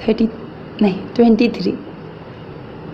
23।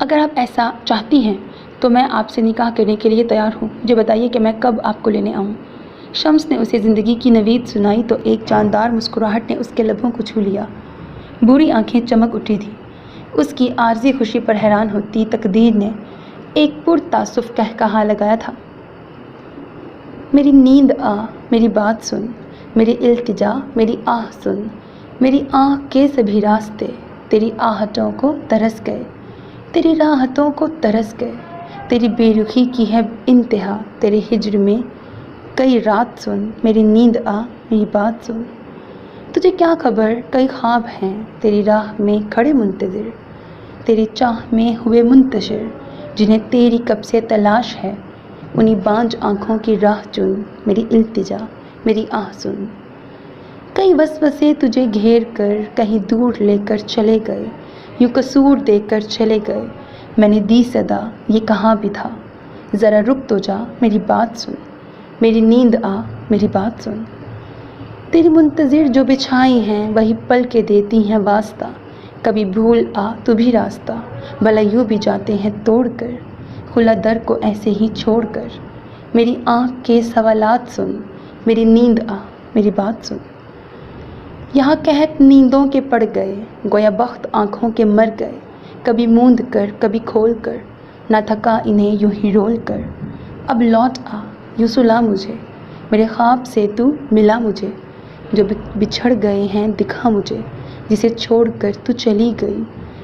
اگر آپ ایسا چاہتی ہیں تو میں آپ سے نکاح کرنے کے لیے تیار ہوں، مجھے بتائیے کہ میں کب آپ کو لینے آؤں۔ شمس نے اسے زندگی کی نوید سنائی تو ایک جاندار مسکراہٹ نے اس کے لبوں کو چھو لیا۔ بری آنکھیں چمک اٹھی تھیں۔ اس کی عارضی خوشی پر حیران ہوتی تقدیر نے ایک پرتعصب کہا لگایا تھا، میری نیند آ، میری بات سن، میری التجا، میری آہ سن، میری آنکھ کے سبھی راستے تیری آہٹوں کو ترس گئے، تیری راحتوں کو ترس گئے، تیری بے رخی کی ہے انتہا، تیرے ہجر میں کئی رات سن، میری نیند آ، میری بات سن۔ تجھے کیا خبر کئی خواب ہیں تیری راہ میں کھڑے منتظر، تیری چاہ میں ہوئے منتشر، جنہیں تیری کب سے تلاش ہے، انہی بانج آنکھوں کی راہ چن، میری التجا، میری آہ سن۔ کئی وسوسے تجھے گھیر کر کہیں دور لے کر چلے گئے، یوں قصور دے کر چلے گئے، میں نے دی صدا یہ کہاں بھی تھا، ذرا رک تو جا، میری بات سن، میری نیند آ، میری بات سن۔ تیری منتظر جو بچھائی ہیں وہی پل کے دیتی ہیں واسطہ، کبھی بھول آ تو بھی راستہ، بھلا یوں بھی جاتے ہیں توڑ کر، کھلا در کو ایسے ہی چھوڑ کر، میری آنکھ کے سوالات سن، میری نیند آ، میری بات سن۔ یہاں قحط نیندوں کے پڑ گئے، گویا بخت آنکھوں کے مر گئے، کبھی موند کر کبھی کھول کر، نہ تھکا انہیں یوں ہی رول کر، اب لوٹ آ یوں سلا مجھے، میرے خواب سے تو ملا مجھے، جو بچھڑ گئے ہیں دکھا مجھے، جسے چھوڑ کر تو چلی گئی،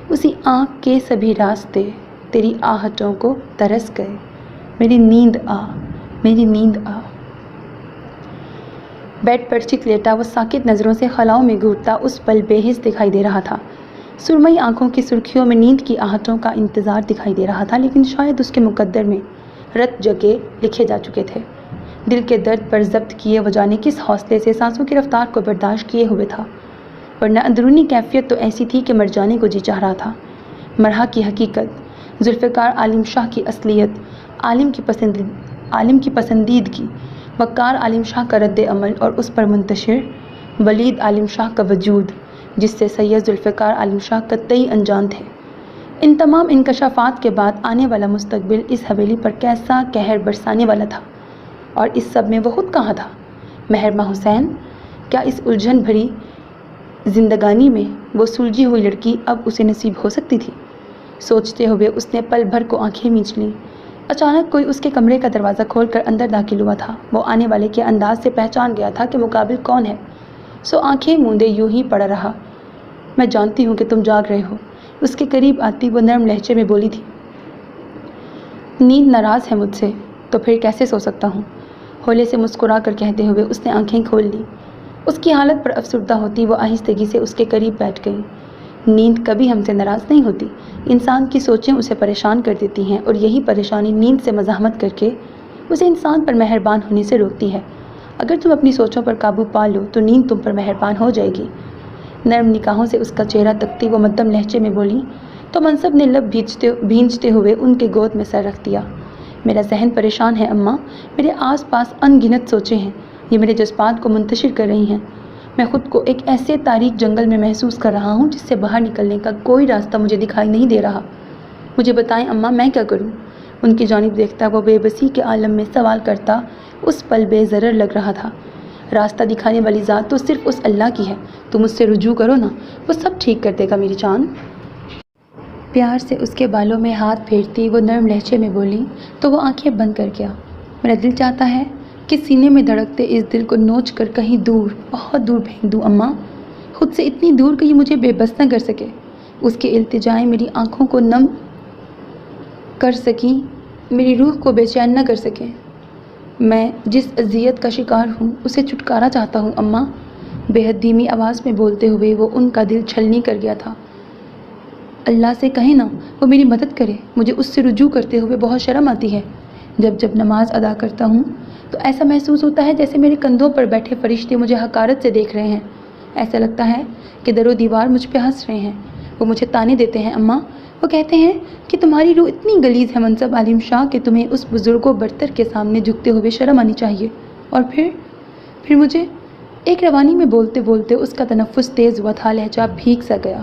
اسی آنکھ کے سبھی راستے تیری آہٹوں کو ترس گئے، میری نیند آ، میری نیند آ۔ بیڈ پر چک لیٹا وہ ساکت نظروں سے خلاؤں میں گھورتا اس پل بے حس دکھائی دے رہا تھا۔ سرمئی آنکھوں کی سرخیوں میں نیند کی آہٹوں کا انتظار دکھائی دے رہا تھا، لیکن شاید اس کے مقدر میں رت جگہ لکھے جا چکے تھے۔ دل کے درد پر ضبط کیے وہ جانے کس حوصلے سے سانسوں کی رفتار کو برداشت کیے ہوئے تھا، ورنہ اندرونی کیفیت تو ایسی تھی کہ مر جانے کو جی چاہ رہا تھا۔ مرحا کی حقیقت، ذوالفقار عالم شاہ کی اصلیت، عالم کی پسندیدگی، وقار عالم شاہ کا رد عمل اور اس پر منتشر ولید عالم شاہ کا وجود، جس سے سید ذوالفقار عالم شاہ قطعی انجان تھے۔ ان تمام انکشافات کے بعد آنے والا مستقبل اس حویلی پر کیسا قہر برسانے والا تھا، اور اس سب میں وہ خود کہاں تھا؟ مہرماں حسین، کیا اس الجھن بھری زندگانی میں وہ سلجھی ہوئی لڑکی اب اسے نصیب ہو سکتی تھی؟ سوچتے ہوئے اس نے پل بھر کو آنکھیں مینچ لیں۔ اچانک کوئی اس کے کمرے کا دروازہ کھول کر اندر داخل ہوا تھا۔ وہ آنے والے کے انداز سے پہچان گیا تھا کہ مقابل کون ہے، سو آنکھیں موندے یوں ہی پڑا رہا۔ میں جانتی ہوں کہ تم جاگ رہے ہو، اس کے قریب آتی وہ نرم لہجے میں بولی تھی۔ نیند ناراض ہے مجھ سے، تو پھر کیسے سو سکتا ہوں؟ ہولے سے مسکرا کر کہتے ہوئے اس نے آنکھیں کھول لی۔ اس کی حالت پر افسردہ ہوتی وہ آہستگی سے اس کے قریب بیٹھ گئی۔ نیند کبھی ہم سے ناراض نہیں ہوتی، انسان کی سوچیں اسے پریشان کر دیتی ہیں، اور یہی پریشانی نیند سے مزاحمت کر کے اسے انسان پر مہربان ہونے سے روکتی ہے۔ اگر تم اپنی سوچوں پر قابو پا لو تو نیند تم پر مہربان ہو جائے گی۔ نرم نگاہوں سے اس کا چہرہ تکتی وہ مدھم لہجے میں بولی تو منصب نے لب بھینجتے ہوئے ان کے گود میں سر رکھ دیا۔ میرا ذہن پریشان ہے اماں، میرے آس پاس ان گنت سوچیں ہیں، یہ میرے جذبات کو منتشر کر رہی ہیں۔ میں خود کو ایک ایسے تاریک جنگل میں محسوس کر رہا ہوں جس سے باہر نکلنے کا کوئی راستہ مجھے دکھائی نہیں دے رہا۔ مجھے بتائیں اماں، میں کیا کروں؟ ان کی جانب دیکھتا وہ بے بسی کے عالم میں سوال کرتا اس پل بے ضرر لگ رہا تھا۔ راستہ دکھانے والی ذات تو صرف اس اللہ کی ہے، تم اس سے رجوع کرو نا، وہ سب ٹھیک کر دے گا میری جان۔ پیار سے اس کے بالوں میں ہاتھ پھیرتی وہ نرم لہجے میں بولی تو وہ آنکھیں بند کر گیا۔ میرا دل چاہتا ہے کہ سینے میں دھڑکتے اس دل کو نوچ کر کہیں دور، بہت دور پھینک دوں اماں، خود سے اتنی دور کہ یہ مجھے بے بس نہ کر سکے۔ اس کے التجائیں میری آنکھوں کو نم کر سکیں، میری روح کو بے چین نہ کر سکیں۔ میں جس اذیت کا شکار ہوں اسے چھٹکارا چاہتا ہوں اماں۔ بے حد دھیمی آواز میں بولتے ہوئے وہ ان کا دل چھلنی کر گیا تھا۔ اللہ سے کہیں نا وہ میری مدد کرے، مجھے اس سے رجوع کرتے ہوئے بہت شرم آتی ہے۔ جب نماز ادا کرتا ہوں تو ایسا محسوس ہوتا ہے جیسے میرے کندھوں پر بیٹھے فرشتے مجھے حقارت سے دیکھ رہے ہیں۔ ایسا لگتا ہے کہ در و دیوار مجھ پہ ہنس رہے ہیں۔ وہ مجھے طعنے دیتے ہیں اماں، وہ کہتے ہیں کہ تمہاری روح اتنی غلیظ ہے منصب عالم شاہ کہ تمہیں اس بزرگ و برتر کے سامنے جھکتے ہوئے شرم آنی چاہیے۔ اور پھر مجھے ایک روانی میں بولتے بولتے اس کا تنفس تیز ہوا تھا، لہجہ بھیگ سا گیا۔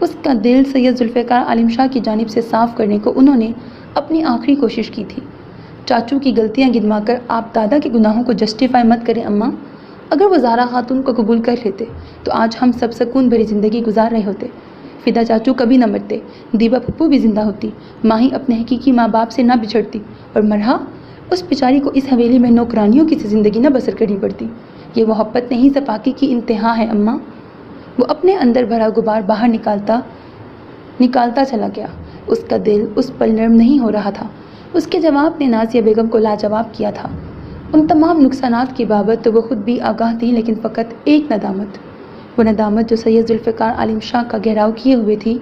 اس کا دل سید ذوالفقار عالم شاہ کی جانب سے صاف کرنے کو انہوں نے اپنی آخری کوشش کی تھی۔ چاچو کی غلطیاں گنوا کر آپ دادا کے گناہوں کو جسٹیفائی مت کریں اماں۔ اگر وہ زہرا خاتون کو قبول کر لیتے تو آج ہم سب سکون بھری زندگی گزار رہے ہوتے۔ فدا چاچو کبھی نہ مرتے، دیبا پھپھو بھی زندہ ہوتی، ماہی اپنے حقیقی ماں باپ سے نہ بچھڑتی، اور مرحا اس بیچاری کو اس حویلی میں نوکرانیوں کی سی زندگی نہ بسر کرنی پڑتی۔ یہ محبت نہیں صفاقی کی انتہا ہے اماں۔ وہ اپنے اندر بھرا غبار باہر نکالتا چلا گیا۔ اس کا دل اس پل نرم نہیں ہو رہا تھا۔ اس کے جواب نے نازیہ بیگم کو لاجواب کیا تھا۔ ان تمام نقصانات کی بابت تو وہ خود بھی آگاہ تھی، لیکن فقط ایک ندامت، وہ ندامت جو سید ذوالفقار عالم شاہ کا گھیراؤ کیے ہوئے تھی،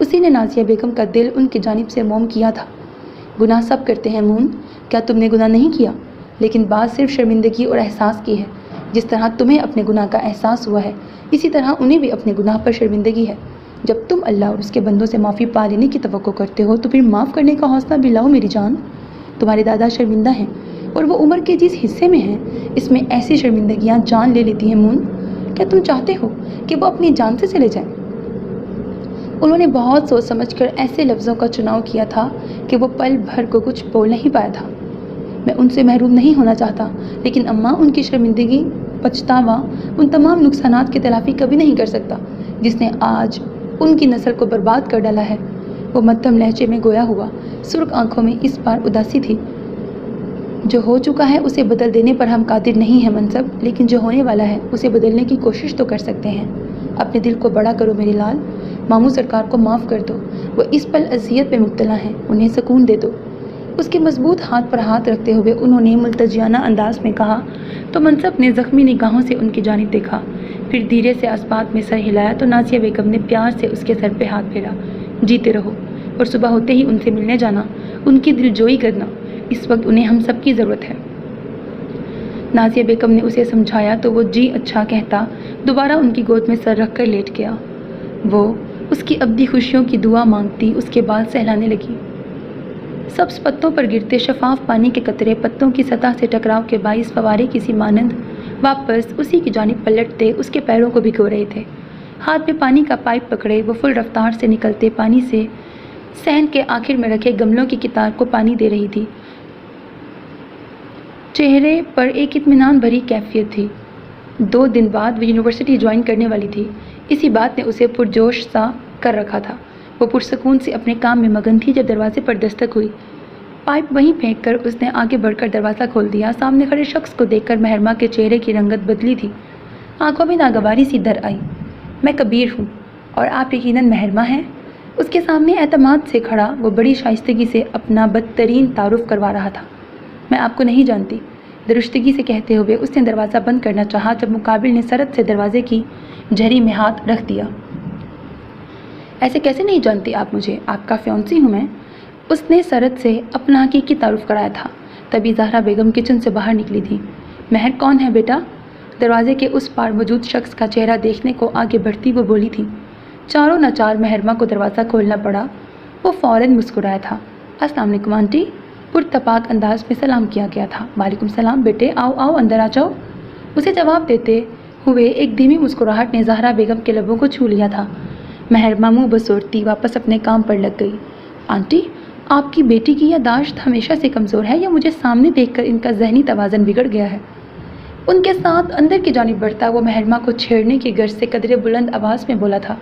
اسی نے نازیہ بیگم کا دل ان کی جانب سے موم کیا تھا۔ گناہ سب کرتے ہیں مون، کیا تم نے گناہ نہیں کیا؟ لیکن بات صرف شرمندگی اور احساس کی ہے۔ جس طرح تمہیں اپنے گناہ کا احساس ہوا ہے، اسی طرح انہیں بھی اپنے گناہ پر شرمندگی ہے۔ جب تم اللہ اور اس کے بندوں سے معافی پا لینے کی توقع کرتے ہو تو پھر معاف کرنے کا حوصلہ بھی لاؤ میری جان۔ تمہارے دادا شرمندہ ہیں، اور وہ عمر کے جس حصے میں ہیں اس میں ایسی شرمندگیاں جان لے لیتی ہیں مون۔ کیا تم چاہتے ہو کہ وہ اپنی جان سے چلے جائیں؟ انہوں نے بہت سوچ سمجھ کر ایسے لفظوں کا چناؤ کیا تھا کہ وہ پل بھر کو کچھ بول نہیں پایا تھا۔ میں ان سے محروم نہیں ہونا چاہتا، لیکن اماں ان کی شرمندگی، پچھتاوا، ان تمام نقصانات کی تلافی کبھی نہیں کر سکتا جس نے آج ان کی نسل کو برباد کر ڈالا ہے۔ وہ مدھم لہجے میں گویا ہوا، سرخ آنکھوں میں اس بار اداسی تھی۔ جو ہو چکا ہے اسے بدل دینے پر ہم قادر نہیں ہیں منصب، لیکن جو ہونے والا ہے اسے بدلنے کی کوشش تو کر سکتے ہیں۔ اپنے دل کو بڑا کرو میرے لال، ماموں سرکار کو معاف کر دو، وہ اس پل اذیت میں مبتلا ہیں، انہیں سکون دے دو۔ اس کے مضبوط ہاتھ پر ہاتھ رکھتے ہوئے انہوں نے ملتجیانہ انداز میں کہا تو منصب نے زخمی نگاہوں سے ان کی جانب دیکھا، پھر دھیرے سے اسبات میں سر ہلایا تو نازیہ بیگم نے پیار سے اس کے سر پہ ہاتھ پھیرا۔ جیتے رہو، اور صبح ہوتے ہی ان سے ملنے جانا، ان کی دل جوئی کرنا، اس وقت انہیں ہم سب کی ضرورت ہے۔ نازیہ بیگم نے اسے سمجھایا تو وہ جی اچھا کہتا دوبارہ ان کی گود میں سر رکھ کر لیٹ گیا۔ وہ اس کی ابدی خوشیوں کی دعا مانگتی اس کے بال سہلانے لگی۔ سبز پتوں پر گرتے شفاف پانی کے قطرے پتوں کی سطح سے ٹکراؤ کے باعث فوارے کی سی مانند واپس اسی کی جانب پلٹتے اس کے پیروں کو بھگو رہے تھے۔ ہاتھ میں پانی کا پائپ پکڑے وہ فل رفتار سے نکلتے پانی سے صحن کے آخر میں رکھے گملوں کی کتار کو پانی دے رہی تھی۔ چہرے پر ایک اطمینان بھری کیفیت تھی۔ 2 دن بعد وہ یونیورسٹی جوائن کرنے والی تھی، اسی بات نے اسے پرجوش سا کر رکھا تھا۔ وہ پرسکون سے اپنے کام میں مگن تھی جب دروازے پر دستک ہوئی۔ پائپ وہیں پھینک کر اس نے آگے بڑھ کر دروازہ کھول دیا۔ سامنے کھڑے شخص کو دیکھ کر مہرما کے چہرے کی رنگت بدلی تھی، آنکھوں میں ناگواری سی در آئی۔ میں کبیر ہوں اور آپ یقیناً مہرما ہیں۔ اس کے سامنے اعتماد سے کھڑا وہ بڑی شائستگی سے اپنا بدترین تعارف کروا رہا تھا۔ میں آپ کو نہیں جانتی، درستگی سے کہتے ہوئے اس نے دروازہ بند کرنا چاہا جب مقابل نے سرد سے دروازے کی جھری میں ہاتھ رکھ دیا۔ ایسے کیسے نہیں جانتی آپ مجھے؟ آپ کا فیونسی ہوں میں۔ اس نے سرد سے اپنا حقیقی تعارف کرایا تھا۔ تبھی زہرا بیگم کچن سے باہر نکلی تھی۔ مہر کون ہے بیٹا؟ دروازے کے اس پار موجود شخص کا چہرہ دیکھنے کو آگے بڑھتی وہ بولی تھی۔ چاروں ناچار مہرما کو دروازہ کھولنا پڑا۔ وہ فوراً مسکرایا تھا۔ السلام علیکم آنٹی، پرتپاک انداز میں سلام کیا گیا تھا۔ وعلیکم السلام بیٹے، آؤ آؤ اندر آ جاؤ۔ اسے جواب دیتے ہوئے ایک دھیمی مسکراہٹ نے زہرا بیگم کے لبوں کو چھو لیا تھا۔ مہرما منہ بسورتی واپس اپنے کام پر لگ گئی۔ آنٹی، آپ کی بیٹی کی یادداشت ہمیشہ سے کمزور ہے یا مجھے سامنے دیکھ کر ان کا ذہنی توازن بگڑ گیا ہے؟ ان کے ساتھ اندر کی جانب بڑھتا وہ مہرما کو چھیڑنے کی غرض سے قدرے بلند آواز میں بولا تھا۔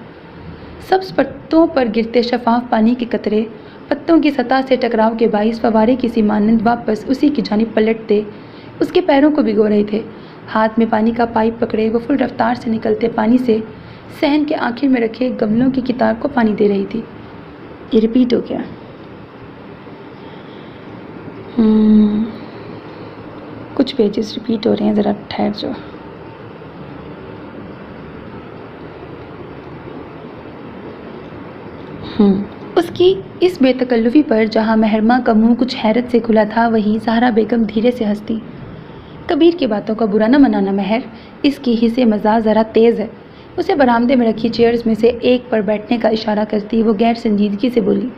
سبز پتوں پر گرتے شفاف پانی کے قطرے پتوں کی سطح سے ٹکراؤ کے باعث فوارے کی سی مانند واپس اسی کی جانب پلٹتے اس کے پیروں کو بھگو رہے تھے۔ ہاتھ میں پانی کا پائپ پکڑے وہ فل رفتار سے نکلتے پانی سے صحن کے آخر میں رکھے گملوں کی کتار کو پانی دے رہی تھی۔ یہ ریپیٹ ہو گیا۔ کچھ پیجز ریپیٹ ہو رہے ہیں، ذرا ٹھہر جاؤ۔ اس کی اس بے تکلفی پر جہاں مہرما کا منہ کچھ حیرت سے کھلا تھا، وہیں زہرا بیگم دھیرے سے ہنستی۔ کبیر کی باتوں کا برا نہ منانا مہر، اس کی حس مزاح ذرا تیز ہے۔ اسے برآمدے میں رکھی چیئرز میں سے ایک پر بیٹھنے کا اشارہ کرتی وہ غیر سنجیدگی سے بولی۔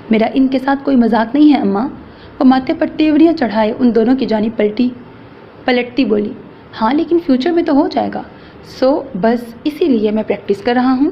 میرا ان کے ساتھ کوئی مذاق نہیں ہے اماں۔ وہ ماتھے پر تیوریاں چڑھائے ان دونوں کی جانب پلٹتی بولی۔ ہاں لیکن فیوچر میں تو ہو جائے گا، بس اسی لیے میں پریکٹس کر رہا ہوں۔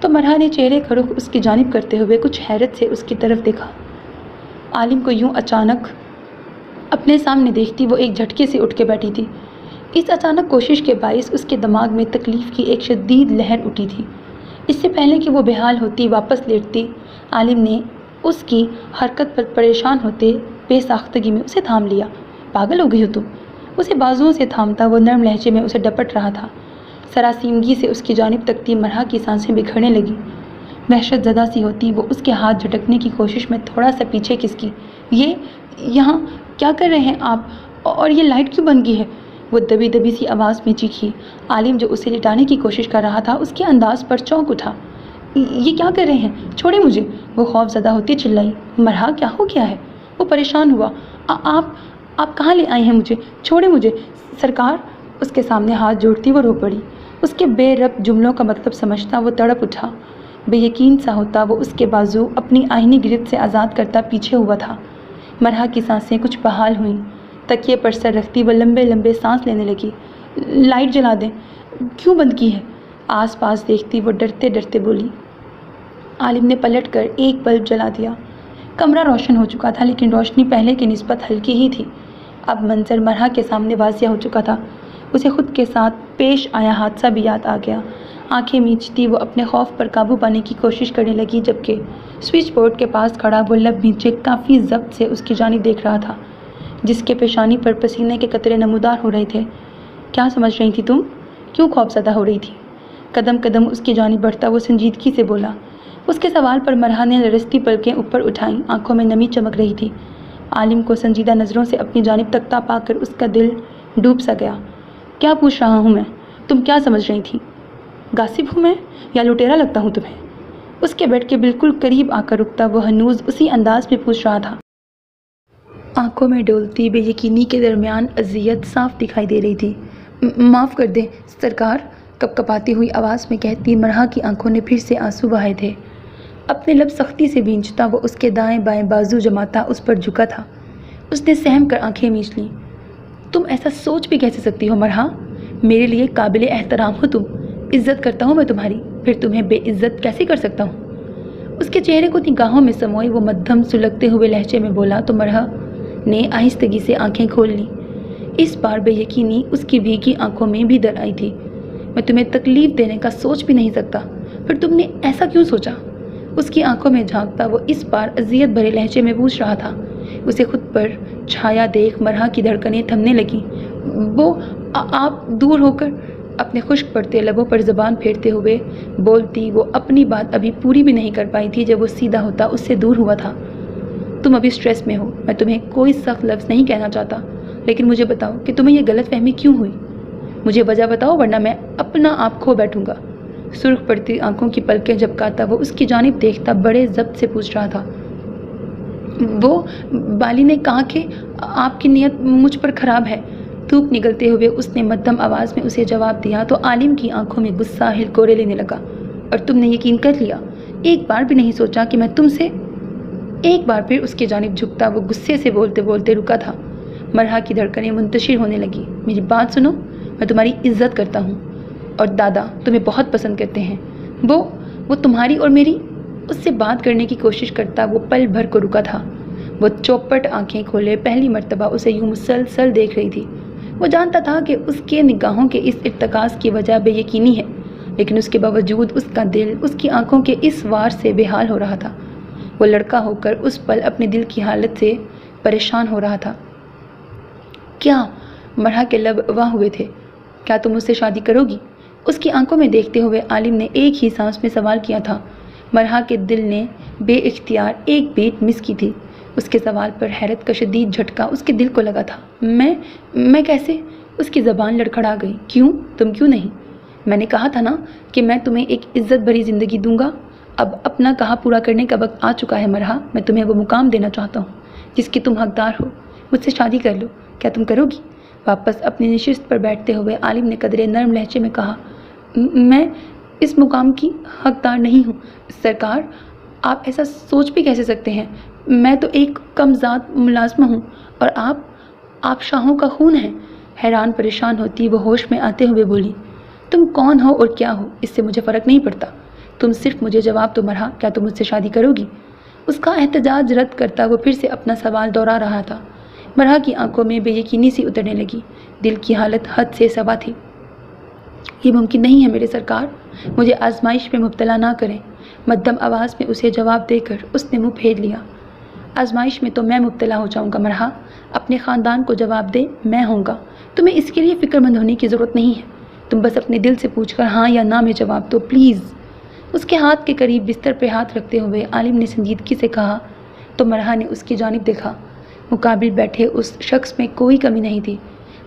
تو مرحا نے چہرے کا رخ اس کی جانب کرتے ہوئے کچھ حیرت سے اس کی طرف دیکھا۔ عالم کو یوں اچانک اپنے سامنے دیکھتی وہ ایک جھٹکے سے اٹھ کے بیٹھی تھی۔ اس اچانک کوشش کے باعث اس کے دماغ میں تکلیف کی ایک شدید لہر اٹھی تھی۔ اس سے پہلے کہ وہ بحال ہوتی واپس لیٹتی، عالم نے اس کی حرکت پر پریشان ہوتے بے ساختگی میں اسے تھام لیا۔ پاگل ہو گئی ہو تم؟ اسے بازوؤں سے تھامتا وہ نرم لہجے میں اسے ڈپٹ رہا تھا۔ سراسیمگی سے اس کی جانب تکتی مرحا کی سانسیں بکھرنے لگی۔ وحشت زدہ سی ہوتی وہ اس کے ہاتھ جھٹکنے کی کوشش میں تھوڑا سا پیچھے کھسکی۔ یہاں کیا کر رہے ہیں آپ؟ اور یہ لائٹ کیوں بند کی ہے؟ وہ دبی دبی سی آواز میں چیخی۔ عالم جو اسے لٹانے کی کوشش کر رہا تھا اس کے انداز پر چونک اٹھا۔ یہ کیا کر رہے ہیں؟ چھوڑے مجھے، وہ خوف زدہ ہوتی چلائی۔ مرحا کیا ہو گیا ہے؟ وہ پریشان ہوا۔ آپ کہاں لے آئے ہیں مجھے؟ چھوڑے مجھے سرکار۔ اس کے سامنے ہاتھ جوڑتی وہ رو پڑی۔ اس کے بے ربط جملوں کا مطلب سمجھتا وہ تڑپ اٹھا۔ بے یقین سا ہوتا وہ اس کے بازو اپنی آہنی گرفت سے آزاد کرتا پیچھے ہوا تھا۔ مرحا کی سانسیں کچھ بحال ہوئیں۔ تکیے پر سر رکھتی وہ لمبے لمبے سانس لینے لگی۔ لائٹ جلا دیں۔ کیوں بند کی ہے؟ آس پاس دیکھتی وہ ڈرتے ڈرتے بولی۔ عالم نے پلٹ کر ایک بلب جلا دیا۔ کمرہ روشن ہو چکا تھا لیکن روشنی پہلے کی نسبت ہلکی ہی تھی۔ اب منظر مرحا کے سامنے واضح ہو چکا تھا۔ اسے خود کے ساتھ پیش آیا حادثہ بھی یاد آ گیا۔ آنکھیں میچتی وہ اپنے خوف پر قابو پانے کی کوشش کرنے لگی جبکہ سوئچ بورڈ کے پاس کھڑا وہ لب نیچے کافی ضبط سے اس کی جانب دیکھ رہا تھا، جس کے پیشانی پر پسینے کے قطرے نمودار ہو رہے تھے۔ کیا سمجھ رہی تھی تم؟ کیوں خوف زدہ ہو رہی تھی؟ قدم قدم اس کی جانب بڑھتا وہ سنجیدگی سے بولا۔ اس کے سوال پر مرحا نے لرزتی پلکیں اوپر اٹھائیں، آنکھوں میں نمی چمک رہی تھی۔ عالم کو سنجیدہ نظروں سے اپنی جانب تکتا پا کر اس کا دل ڈوب سا گیا۔ کیا پوچھ رہا ہوں میں؟ تم کیا سمجھ رہی تھی؟ غاصب ہوں میں یا لٹیرا لگتا ہوں تمہیں؟ اس کے بیڈ کے بالکل قریب آ کر رکتا وہ ہنوز اسی انداز میں پوچھ رہا تھا۔ آنکھوں میں ڈولتی بے یقینی کے درمیان اذیت صاف دکھائی دے رہی تھی۔ معاف کر دیں سرکار، کپ کپاتی ہوئی آواز میں کہتی مرحا کی آنکھوں نے پھر سے آنسو بہائے تھے۔ اپنے لب سختی سے بھینچتا وہ اس کے دائیں بائیں بازو جماتا اس پر جھکا تھا۔ اس نے سہم کر آنکھیں میچ لیں۔ تم ایسا سوچ بھی کیسے سکتی ہو مرحا؟ میرے لیے قابل احترام ہو تم، عزت کرتا ہوں میں تمہاری، پھر تمہیں بے عزت کیسے کر سکتا ہوں؟ اس کے چہرے کو نگاہوں میں سموئے وہ مدھم سلگتے ہوئے لہجے میں بولا تو مرحا نے آہستگی سے آنکھیں کھول لیں۔ اس بار بے یقینی اس کی بھیگی آنکھوں میں بھی در آئی تھی۔ میں تمہیں تکلیف دینے کا سوچ بھی نہیں سکتا، پھر تم نے ایسا کیوں سوچا؟ اس کی آنکھوں میں جھانکتا وہ اس بار اذیت بھرے لہجے میں پوچھ رہا تھا۔ اسے خود پر چھایا دیکھ مرحا کی دھڑکنیں تھمنے لگیں۔ وہ آپ دور ہو کر اپنے خشک پڑتے لبوں پر زبان پھیرتے ہوئے بولتی وہ اپنی بات ابھی پوری بھی نہیں کر پائی تھی جب وہ سیدھا ہوتا اس سے دور ہوا تھا۔ تم ابھی سٹریس میں ہو، میں تمہیں کوئی سخت لفظ نہیں کہنا چاہتا، لیکن مجھے بتاؤ کہ تمہیں یہ غلط فہمی کیوں ہوئی؟ مجھے وجہ بتاؤ ورنہ میں اپنا آپ کھو بیٹھوں گا۔ سرخ پڑتی آنکھوں کی پلکیں جھپکاتا وہ اس کی جانب دیکھتا بڑے ضبط سے پوچھ رہا تھا۔ وہ بالی نے کہا کہ آپ کی نیت مجھ پر خراب ہے۔ تھوک نگلتے ہوئے اس نے مدھم آواز میں اسے جواب دیا تو عالم کی آنکھوں میں غصہ ہلکورے لینے لگا۔ اور تم نے یقین کر لیا؟ ایک بار بھی نہیں سوچا کہ میں تم سے؟ ایک بار پھر اس کی جانب جھکتا وہ غصے سے بولتے بولتے رکا تھا۔ مرحا کی دھڑکنیں منتشر ہونے لگی۔ میری بات سنو، میں تمہاری عزت کرتا ہوں اور دادا تمہیں بہت پسند کرتے ہیں۔ وہ تمہاری اور میری؟ اس سے بات کرنے کی کوشش کرتا وہ پل بھر کو رکا تھا۔ وہ چوپٹ آنکھیں کھولے پہلی مرتبہ اسے یوں مسلسل دیکھ رہی تھی۔ وہ جانتا تھا کہ اس کے نگاہوں کے اس ارتکاز کی وجہ بے یقینی ہے، لیکن اس کے باوجود اس کا دل اس کی آنکھوں کے اس وار سے بے حال ہو رہا تھا۔ وہ لڑکا ہو کر اس پل اپنے دل کی حالت سے پریشان ہو رہا تھا۔ کیا؟ مرحا کے لب واہ ہوئے تھے۔ کیا تم مجھ سے شادی کرو گی؟ اس کی آنکھوں میں دیکھتے ہوئے عالم نے ایک ہی سانس میں سوال کیا تھا۔ مرحا کے دل نے بے اختیار ایک بیٹ مس کی تھی۔ اس کے سوال پر حیرت کا شدید جھٹکا اس کے دل کو لگا تھا۔ میں کیسے؟ اس کی زبان لڑکھڑا گئی۔ کیوں؟ تم کیوں نہیں؟ میں نے کہا تھا نا کہ میں تمہیں ایک عزت بھری زندگی دوں گا۔ اب اپنا کہا پورا کرنے کا وقت آ چکا ہے مرحا۔ میں تمہیں وہ مقام دینا چاہتا ہوں جس کی تم حقدار ہو۔ مجھ سے شادی کر لو۔ کیا تم کرو گی؟ واپس اپنی نشست پر بیٹھتے ہوئے عالم نے قدرے نرم لہجے میں کہا، میں اس مقام کی حقدار نہیں ہوں سرکار۔ آپ ایسا سوچ بھی کیسے سکتے ہیں؟ میں تو ایک کم ذات ملازمہ ہوں اور آپ شاہوں کا خون ہیں۔ حیران پریشان ہوتی وہ ہوش میں آتے ہوئے بولی، تم کون ہو اور کیا ہو اس سے مجھے فرق نہیں پڑتا۔ تم صرف مجھے جواب دو مرحا، کیا تم مجھ سے شادی کرو گی؟ اس کا احتجاج رد کرتا وہ پھر سے اپنا سوال دوہرا رہا تھا۔ مرحا کی آنکھوں میں بے یقینی سی اترنے لگی، دل کی حالت حد سے سوا تھی۔ یہ ممکن نہیں ہے میرے سرکار، مجھے آزمائش میں مبتلا نہ کریں۔ مدھم آواز میں اسے جواب دے کر اس نے منہ پھیر لیا۔ آزمائش میں تو میں مبتلا ہو جاؤں گا مرحا، اپنے خاندان کو جواب دے، میں ہوں گا۔ تمہیں اس کے لیے فکر مند ہونے کی ضرورت نہیں ہے، تم بس اپنے دل سے پوچھ کر ہاں یا نہ میں جواب دو پلیز۔ اس کے ہاتھ کے قریب بستر پہ ہاتھ رکھتے ہوئے عالم نے سنجیدگی سے کہا تو مرحا نے اس کی جانب دیکھا۔ مقابل بیٹھے اس شخص میں کوئی کمی نہیں تھی۔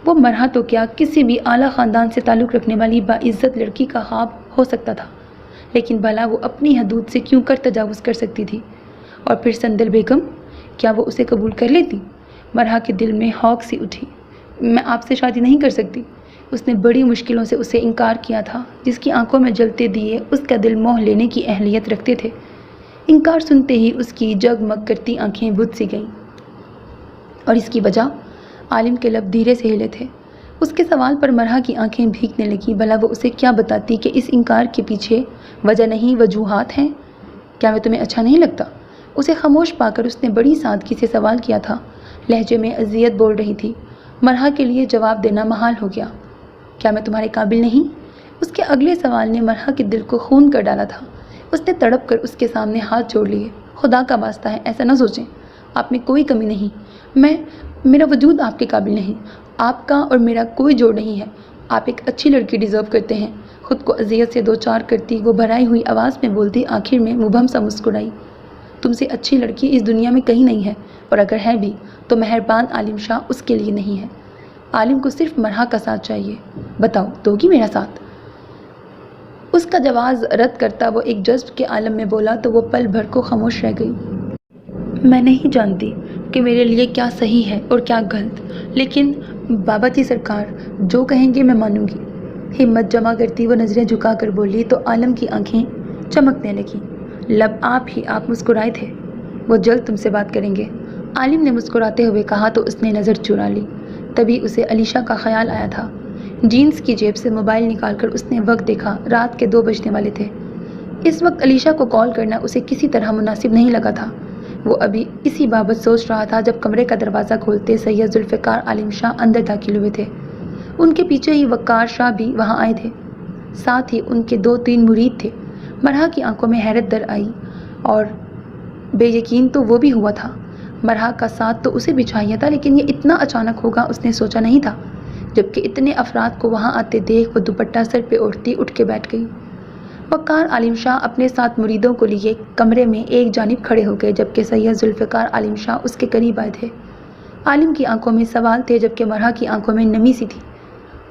وہ مرحا تو کیا کسی بھی اعلیٰ خاندان سے تعلق رکھنے والی باعزت لڑکی کا خواب ہو سکتا تھا، لیکن بھلا وہ اپنی حدود سے کیوں کر تجاوز کر سکتی تھی؟ اور پھر سندل بیگم، کیا وہ اسے قبول کر لیتی؟ مرحا کے دل میں ہوک سی اٹھی۔ میں آپ سے شادی نہیں کر سکتی۔ اس نے بڑی مشکلوں سے اسے انکار کیا تھا، جس کی آنکھوں میں جلتے دیے اس کا دل موہ لینے کی اہلیت رکھتے تھے۔ انکار سنتے ہی اس کی جگمگ کرتی آنکھیں بجھ سی گئیں، اور اس کی وجہ عالم کے لب دھیرے سے ہلے تھے۔ اس کے سوال پر مرحا کی آنکھیں بھیگنے لگیں۔ بھلا وہ اسے کیا بتاتی کہ اس انکار کے پیچھے وجہ نہیں وجوہات ہیں؟ کیا میں تمہیں اچھا نہیں لگتا؟ اسے خاموش پا کر اس نے بڑی سادگی سے سوال کیا تھا، لہجے میں اذیت بول رہی تھی۔ مرحا کے لیے جواب دینا محال ہو گیا۔ کیا میں تمہارے قابل نہیں؟ اس کے اگلے سوال نے مرحا کے دل کو خون کر ڈالا تھا۔ اس نے تڑپ کر اس کے سامنے ہاتھ جوڑ لیے۔ خدا کا واسطہ ہے ایسا نہ سوچیں، آپ میں کوئی کمی نہیں، میرا وجود آپ کے قابل نہیں، آپ کا اور میرا کوئی جوڑ نہیں ہے۔ آپ ایک اچھی لڑکی ڈیزرو کرتے ہیں۔ خود کو اذیت سے دوچار کرتی وہ بھرائی ہوئی آواز میں بولتی آخر میں مبہم سا مسکرائی۔ تم سے اچھی لڑکی اس دنیا میں کہیں نہیں ہے، اور اگر ہے بھی تو مہربان عالم شاہ اس کے لیے نہیں ہے۔ عالم کو صرف مرحا کا ساتھ چاہیے، بتاؤ دو گی میرا ساتھ؟ اس کا جواز رد کرتا وہ ایک جذب کے عالم میں بولا تو وہ پل بھر کو خاموش رہ گئی۔ میں نہیں جانتی کہ میرے لیے کیا صحیح ہے اور کیا غلط، لیکن بابا جی سرکار جو کہیں گے میں مانوں گی۔ ہمت جمع کرتی وہ نظریں جھکا کر بولی تو عالم کی آنکھیں چمکنے لگیں۔ لب آپ مسکرائے تھے، وہ جلد تم سے بات کریں گے، عالم نے مسکراتے ہوئے کہا تو اس نے نظر چرا لی۔ تبھی اسے علیشا کا خیال آیا تھا۔ جینز کی جیب سے موبائل نکال کر اس نے وقت دیکھا، رات کے 2 بجنے والے تھے۔ اس وقت علیشا کو کال کرنا اسے کسی طرح مناسب نہیں لگا تھا۔ وہ ابھی اسی بابت سوچ رہا تھا جب کمرے کا دروازہ کھولتے سید ذوالفقار عالم شاہ اندر داخل ہوئے تھے۔ ان کے پیچھے ہی وقار شاہ بھی وہاں آئے تھے، ساتھ ہی ان کے 2-3 مرید تھے۔ مرحا کی آنکھوں میں حیرت در آئی، اور بے یقین تو وہ بھی ہوا تھا۔ مرحا کا ساتھ تو اسے بھی چاہیے تھا، لیکن یہ اتنا اچانک ہوگا اس نے سوچا نہیں تھا۔ جبکہ اتنے افراد کو وہاں آتے دیکھ وہ دوپٹہ سر پہ اوڑھتی اٹھ کے بیٹھ گئی۔ وقار عالم شاہ اپنے ساتھ مریدوں کو لیے کمرے میں ایک جانب کھڑے ہو گئے، جبکہ سید ذوالفقار عالم شاہ اس کے قریب آئے تھے۔ عالم کی آنکھوں میں سوال تھے، جبکہ مرحا کی آنکھوں میں نمی سی تھی۔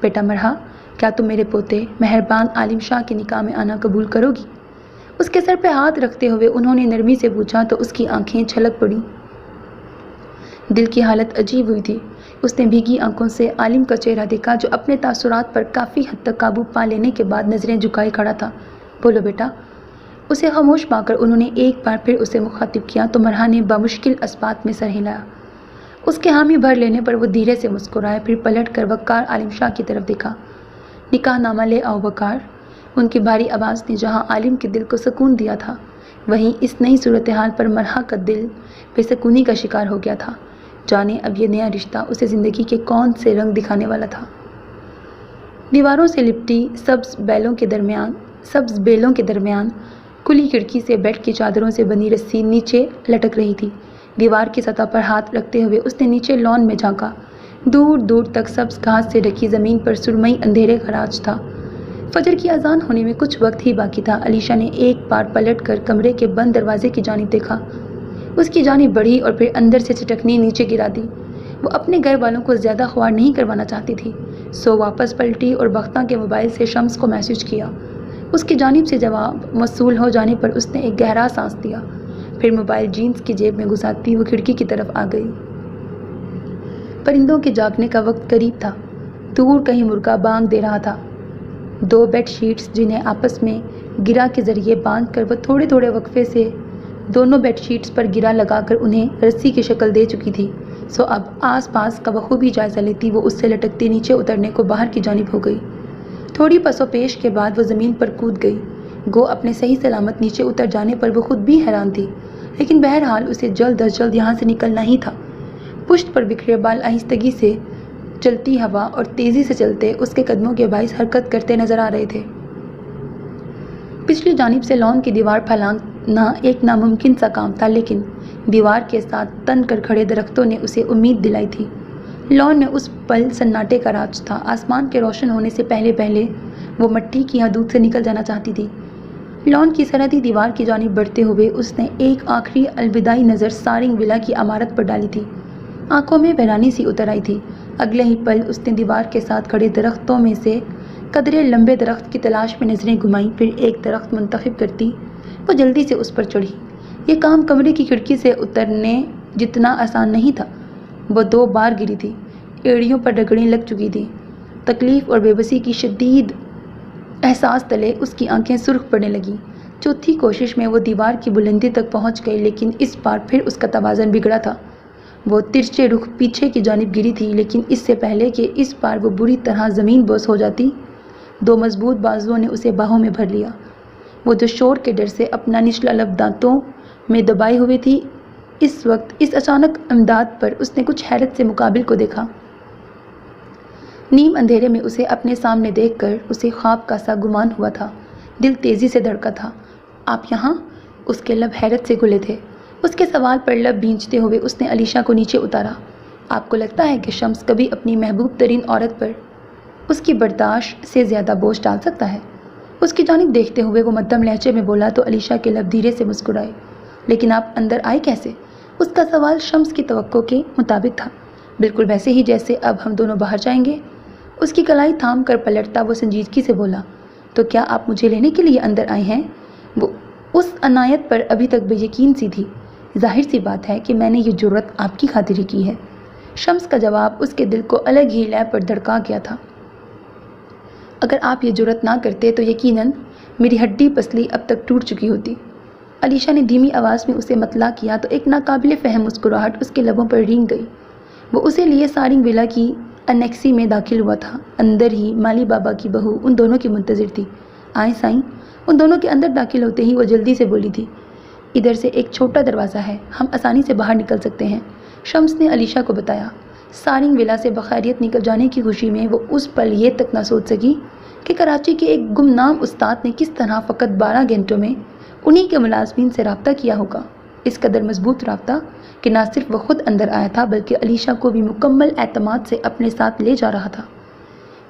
بیٹا مرحا، کیا تم میرے پوتے مہربان عالم شاہ کے نکاح میں آنا قبول کرو گی؟ اس کے سر پہ ہاتھ رکھتے ہوئے انہوں نے نرمی سے پوچھا تو اس کی آنکھیں چھلک پڑیں۔ دل کی حالت عجیب ہوئی تھی۔ اس نے بھیگی آنکھوں سے عالم کا چہرہ دیکھا، جو اپنے تاثرات پر کافی حد تک قابو پا لینے کے بعد نظریں جھکائے کھڑا تھا۔ بولو بیٹا۔ اسے خاموش پا کر انہوں نے ایک بار پھر اسے مخاطب کیا تو مرحا نے بمشکل اسبات میں سر ہلایا۔ اس کے حامی بھر لینے پر وہ دھیرے سے مسکرائے، پھر پلٹ کر وقار عالم شاہ کی طرف دیکھا۔ نکاح نامہ لے آؤ وقار۔ ان کی بھاری آواز نے جہاں عالم کے دل کو سکون دیا تھا، وہیں اس نئی صورتحال پر مرحا کا دل بے سکونی کا شکار ہو گیا تھا۔ جانے اب یہ نیا رشتہ اسے زندگی کے کون سے رنگ دکھانے والا تھا۔ دیواروں سے لپٹی سبز بیلوں کے درمیان کھلی کھڑکی سے بیڈ کی چادروں سے بنی رسی نیچے لٹک رہی تھی۔ دیوار کی سطح پر ہاتھ رکھتے ہوئے اس نے نیچے لان میں جھانکا۔ دور دور تک سبز گھاس سے ڈھکی زمین پر سرمئی اندھیرے کا راج تھا۔ فجر کی اذان ہونے میں کچھ وقت ہی باقی تھا۔ علیشا نے ایک بار پلٹ کر کمرے کے بند دروازے کی جانب دیکھا۔ اس کی جانب بڑھی اور پھر اندر سے چٹکنی نیچے گرا دی۔ وہ اپنے گھر والوں کو زیادہ خوار نہیں کروانا چاہتی تھی، سو واپس پلٹی اور بختہ کے موبائل سے شمس کو میسج کیا۔ اس کی جانب سے جواب موصول ہو جانے پر اس نے ایک گہرا سانس دیا، پھر موبائل جینز کی جیب میں گھساتی وہ کھڑکی کی طرف آ گئی۔ پرندوں کے جاگنے کا وقت قریب تھا۔ دور کہیں مرغا بانگ دے رہا تھا۔ 2 بیڈ شیٹس جنہیں آپس میں گرا کے ذریعے باندھ کر وہ تھوڑے تھوڑے وقفے سے دونوں بیڈ شیٹس پر گرا لگا کر انہیں رسی کی شکل دے چکی تھی، سو اب آس پاس کا بخوبی جائزہ لیتی وہ اس سے لٹکتی نیچے اترنے کو باہر کی جانب ہو گئی۔ تھوڑی پس و پیش کے بعد وہ زمین پر کود گئی۔ گو اپنے صحیح سلامت نیچے اتر جانے پر وہ خود بھی حیران تھی، لیکن بہرحال اسے جلد از جلد یہاں سے نکلنا ہی تھا۔ پشت پر بکھرے بال آہستگی سے چلتی ہوا اور تیزی سے چلتے اس کے قدموں کے باعث حرکت کرتے نظر آ رہے تھے۔ پچھلی جانب سے لان کی دیوار پھیلانا ایک ناممکن سا کام تھا، لیکن دیوار کے ساتھ تن کر کھڑے درختوں نے اسے امید دلائی تھی۔ لان میں اس پل سناٹے کا راج تھا۔ آسمان کے روشن ہونے سے پہلے پہلے وہ مٹی کی حدود سے نکل جانا چاہتی تھی۔ لان کی سرحدی دیوار کی جانب بڑھتے ہوئے اس نے ایک آخری الوداعی نظر سارنگ ولا کی عمارت پر ڈالی تھی۔ آنکھوں میں حیرانی سی اتر آئی تھی۔ اگلے ہی پل اس نے دیوار کے ساتھ کھڑے درختوں میں سے قدرے لمبے درخت کی تلاش میں نظریں گھمائیں، پھر ایک درخت منتخب کرتی وہ جلدی سے اس پر چڑھی۔ یہ کام کمرے کی کھڑکی سے اترنے جتنا آسان نہیں تھا۔ وہ 2 بار گری تھی، ایڑیوں پر رگڑیں لگ چکی تھیں۔ تکلیف اور بے بسی کی شدید احساس تلے اس کی آنکھیں سرخ پڑنے لگیں۔ چوتھی کوشش میں وہ دیوار کی بلندی تک پہنچ گئی، لیکن اس بار پھر اس کا توازن بگڑا تھا۔ وہ ترچھے رخ پیچھے کی جانب گری تھی، لیکن اس سے پہلے کہ اس بار وہ بری طرح زمین بوس ہو جاتی، 2 مضبوط بازوؤں نے اسے باہوں میں بھر لیا۔ وہ جو شور کے ڈر سے اپنا نچلا لب دانتوں میں دبائے ہوئے تھی، اس وقت اس اچانک امداد پر اس نے کچھ حیرت سے مقابل کو دیکھا۔ نیم اندھیرے میں اسے اپنے سامنے دیکھ کر اسے خواب کا سا گمان ہوا تھا۔ دل تیزی سے دھڑکا تھا۔ آپ یہاں؟ اس کے لب حیرت سے کھلے تھے۔ اس کے سوال پر لب بھینچتے ہوئے اس نے علیشا کو نیچے اتارا۔ آپ کو لگتا ہے کہ شمس کبھی اپنی محبوب ترین عورت پر اس کی برداشت سے زیادہ بوجھ ڈال سکتا ہے؟ اس کی جانب دیکھتے ہوئے وہ مدھم لہجے میں بولا تو علیشا کے لب دھیرے سے مسکرائے۔ لیکن آپ اندر آئے کیسے؟ اس کا سوال شمس کی توقع کے مطابق تھا، بالکل ویسے ہی جیسے اب ہم دونوں باہر جائیں گے۔ اس کی کلائی تھام کر پلٹتا وہ سنجیدگی سے بولا، تو کیا آپ مجھے لینے کے لیے اندر آئے ہیں؟ وہ اس عنایت پر ابھی تک بے یقین سی تھی۔ ظاہر سی بات ہے کہ میں نے یہ جرأت آپ کی خاطر ہی کی ہے۔ شمس کا جواب اس کے دل کو الگ ہی لے پر دھڑکا گیا تھا۔ اگر آپ یہ جرأت نہ کرتے تو یقیناً میری ہڈی پسلی اب تک ٹوٹ چکی ہوتی۔ علیشا نے دھیمی آواز میں اسے مطلع کیا تو ایک ناقابل فہم مسکراہٹ اس کے لبوں پر رینگ گئی۔ وہ اسے لیے سارنگ ولا کی انیکسی میں داخل ہوا تھا۔ اندر ہی مالی بابا کی بہو ان دونوں کی منتظر تھی۔ آئیں سائیں۔ ان دونوں کے اندر داخل ہوتے ہی وہ جلدی سے بولی تھی، ادھر سے ایک چھوٹا دروازہ ہے، ہم آسانی سے باہر نکل سکتے ہیں۔ شمس نے علیشا کو بتایا۔ سارنگ ولا سے بخیریت نکل جانے کی خوشی میں وہ اس پل یہ تک نہ سوچ سکی کہ کراچی کے ایک گمنام استاد نے کس طرح فقط 12 گھنٹوں میں انہی کے ملازمین سے رابطہ کیا ہوگا۔ اس قدر مضبوط رابطہ کہ نہ صرف وہ خود اندر آیا تھا بلکہ علیشا کو بھی مکمل اعتماد سے اپنے ساتھ لے جا رہا تھا۔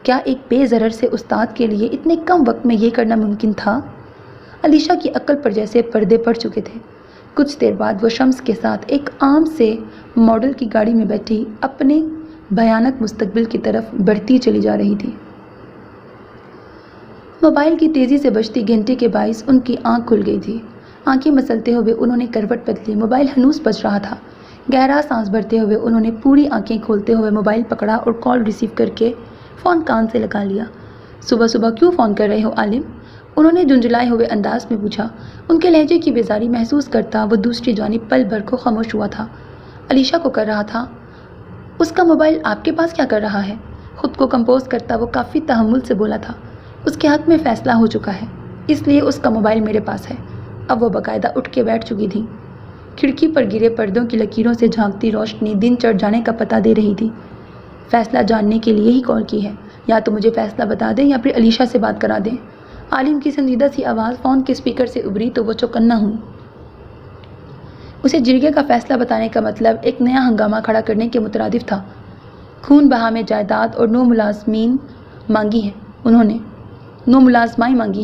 کیا ایک بے ضرر سے استاد کے لیے اتنے کم وقت میں یہ کرنا ممکن تھا؟ علیشا کی عقل پر جیسے پردے پڑ چکے تھے۔ کچھ دیر بعد وہ شمس کے ساتھ ایک عام سے ماڈل کی گاڑی میں بیٹھی اپنے بھیانک مستقبل کی طرف بڑھتی چلی جا رہی تھی۔ موبائل کی تیزی سے بجتی گھنٹی کے باعث ان کی آنکھ کھل گئی تھی۔ آنکھیں مسلتے ہوئے انہوں نے کروٹ بدلی۔ موبائل ہنوز بج رہا تھا۔ گہرا سانس بھرتے ہوئے انہوں نے پوری آنکھیں کھولتے ہوئے موبائل پکڑا اور کال ریسیو کر کے فون کان سے لگا لیا۔ صبح صبح کیوں فون کر رہے ہو عالم؟ انہوں نے جھنجھلائے ہوئے انداز میں پوچھا۔ ان کے لہجے کی بیزاری محسوس کرتا وہ دوسری جانب پل بھر کو خاموش ہوا تھا۔ علیشا کو کر رہا تھا، اس کا موبائل آپ کے پاس کیا کر رہا ہے؟ خود کو کمپوز کرتا وہ کافی تحمل سے بولا تھا، اس کے حق میں فیصلہ ہو چکا ہے، اس لیے اس کا موبائل میرے پاس ہے۔ اب وہ باقاعدہ اٹھ کے بیٹھ چکی تھی۔ کھڑکی پر گرے پردوں کی لکیروں سے جھانکتی روشنی دن چڑھ جانے کا پتہ دے رہی تھی۔ فیصلہ جاننے کے لیے ہی کال کی ہے، یا تو مجھے فیصلہ بتا دیں یا پھر علیشا سے بات کرا دیں۔ عالم کی سنجیدہ سی آواز فون کے اسپیکر سے ابھری تو وہ چوکنا ہوئی۔ اسے جرگے کا فیصلہ بتانے کا مطلب ایک نیا ہنگامہ کھڑا کرنے کے مترادف تھا۔ خون بہا میں جائیداد اور 9 ملازمائیں مانگی ہیں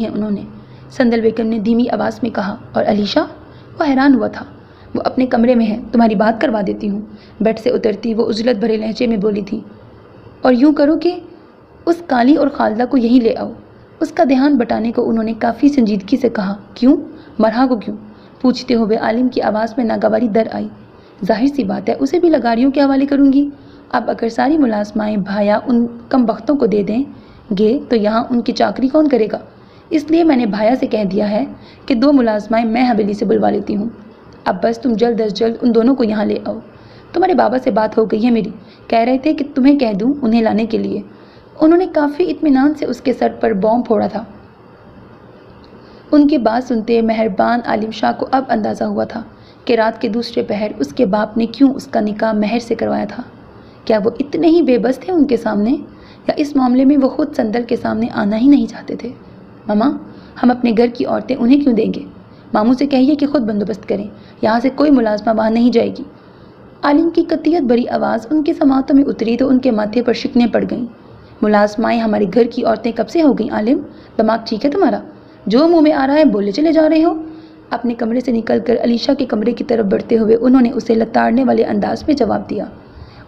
انہوں نے، سندل بیگم نے دھیمی آواز میں کہا۔ اور علیشا؟ وہ حیران ہوا تھا۔ وہ اپنے کمرے میں ہے، تمہاری بات کروا دیتی ہوں۔ بیڈ سے اترتی وہ عجلت بھرے لہجے میں بولی تھی، اور یوں کرو کہ اس کالی اور خالدہ کو یہیں لے آؤ۔ اس کا دھیان بٹانے کو انہوں نے کافی سنجیدگی سے کہا۔ کیوں؟ مرحا کو کیوں؟ پوچھتے ہوئے عالم کی آواز میں ناگواری در آئی۔ ظاہر سی بات ہے، اسے بھی لگاریوں کے حوالے کروں گی۔ اب اگر ساری ملازمائیں بھایا ان کم بختوں کو دے دیں گے تو یہاں ان کی چاکری کون کرے گا؟ اس لیے میں نے بھایا سے کہہ دیا ہے کہ 2 ملازمائیں میں حویلی سے بلوا لیتی ہوں۔ اب بس تم جلد از جلد ان دونوں کو یہاں لے آؤ۔ تمہارے بابا سے بات ہو گئی ہے میری، کہہ رہے تھے کہ تمہیں کہہ دوں انہیں لانے کے لیے۔ انہوں نے کافی اطمینان سے اس کے سر پر بوم پھوڑا تھا۔ ان کی بات سنتے مہربان عالم شاہ کو اب اندازہ ہوا تھا کہ رات کے دوسرے پہر اس کے باپ نے کیوں اس کا نکاح مہر سے کروایا تھا۔ کیا وہ اتنے ہی بے بس تھے ان کے سامنے، یا اس معاملے میں وہ خود سندل کے سامنے آنا ہی نہیں چاہتے تھے؟ ماما، ہم اپنے گھر کی عورتیں انہیں کیوں دیں گے؟ ماموں سے کہیے کہ خود بندوبست کریں، یہاں سے کوئی ملازمہ باہر نہیں جائے گی۔ عالم کی قطعیت بری آواز ان کے سماعتوں میں اتری تو ان کے ماتھے پر شکنیں پڑ گئیں۔ ملازمائیں ہمارے گھر کی عورتیں کب سے ہو گئیں عالم؟ دماغ ٹھیک ہے تمہارا؟ جو منہ میں آ رہا ہے بولے چلے جا رہے ہو۔ اپنے کمرے سے نکل کر علیشہ کے کمرے کی طرف بڑھتے ہوئے انہوں نے اسے لتاڑنے والے انداز میں جواب دیا۔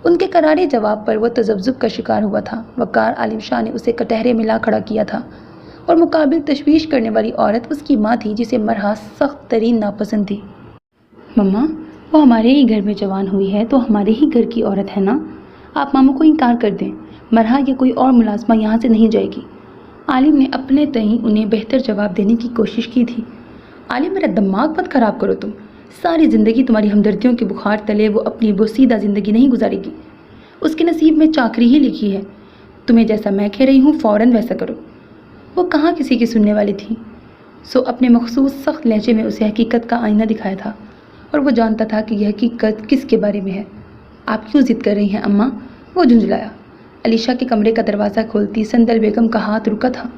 ان کے کرارے جواب پر وہ تذبذب کا شکار ہوا تھا۔ وقار عالم شاہ نے اسے کٹہرے میں لا کھڑا کیا تھا، اور مقابل تشویش کرنے والی عورت اس کی ماں تھی جسے مرحا سخت ترین ناپسند تھی۔ مما، وہ ہمارے ہی گھر میں جوان ہوئی ہے تو ہمارے ہی گھر کی عورت ہے نا، آپ ماموں کو انکار کر دیں، مرحا یا کوئی اور ملازمہ یہاں سے نہیں جائے گی۔ عالم نے اپنے تئیں انہیں بہتر جواب دینے کی کوشش کی تھی۔ عالم، میرا دماغ مت خراب کرو تم، ساری زندگی تمہاری ہمدردیوں کے بخار تلے وہ اپنی بوسیدہ زندگی نہیں گزارے گی، اس کے نصیب میں چاکری ہی لکھی ہے۔ تمہیں جیسا میں کہہ رہی ہوں فوراً ویسا کرو۔ وہ کہاں کسی کی سننے والی تھی، سو اپنے مخصوص سخت لہجے میں اسے حقیقت کا آئینہ دکھایا تھا، اور وہ جانتا تھا کہ یہ حقیقت کس کے بارے میں ہے۔ آپ کیوں ضد کر رہی ہیں اماں؟ وہ جھنجھلایا۔ علیشہ کے کمرے کا دروازہ کھولتی سندل بیگم کا ہاتھ رکا تھا۔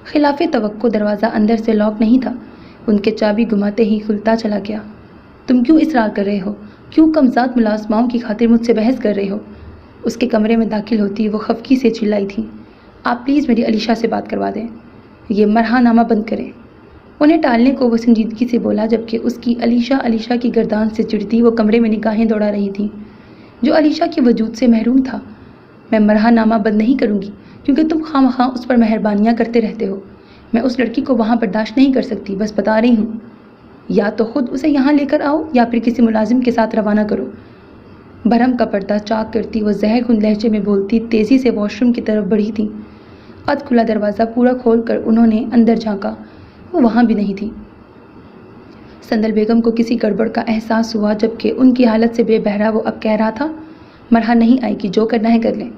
خلاف توقع دروازہ اندر سے لاک نہیں تھا، ان کے چابی گھماتے ہی کھلتا چلا گیا۔ تم کیوں اصرار کر رہے ہو؟ کیوں کمزاد ملازماؤں کی خاطر مجھ سے بحث کر رہے ہو؟ اس کے کمرے میں داخل ہوتی وہ خفگی سے چلائی تھی۔ آپ پلیز میری علیشہ سے بات کروا دیں، یہ مرحا نامہ بند کریں۔ انہیں ٹالنے کو وہ سنجیدگی سے بولا، جبکہ اس کی علیشہ کی گردان سے چڑھتی وہ کمرے میں نگاہیں دوڑا رہی تھی، جو علیشہ کے وجود سے محروم تھا۔ میں مرحا نامہ بند نہیں کروں گی، کیونکہ تم خواہ اس پر مہربانیاں کرتے رہتے ہو۔ میں اس لڑکی کو وہاں برداشت نہیں کر سکتی، بس بتا رہی ہوں۔ یا تو خود اسے یہاں لے کر آؤ یا پھر کسی ملازم کے ساتھ روانہ کرو۔ بھرم کا پردہ چاک کرتی وہ زہر خون لہجے میں بولتی تیزی سے واش روم کی طرف بڑھی تھی۔ اد کھلا دروازہ پورا کھول کر انہوں نے اندر جھانکا، وہ وہاں بھی نہیں تھی۔ سندل بیگم کو کسی گڑبڑ کا احساس ہوا، جبکہ ان کی حالت سے بے بہرا وہ اب کہہ رہا تھا، مرحا نہیں آئے گی، جو کرنا ہے کر لیں۔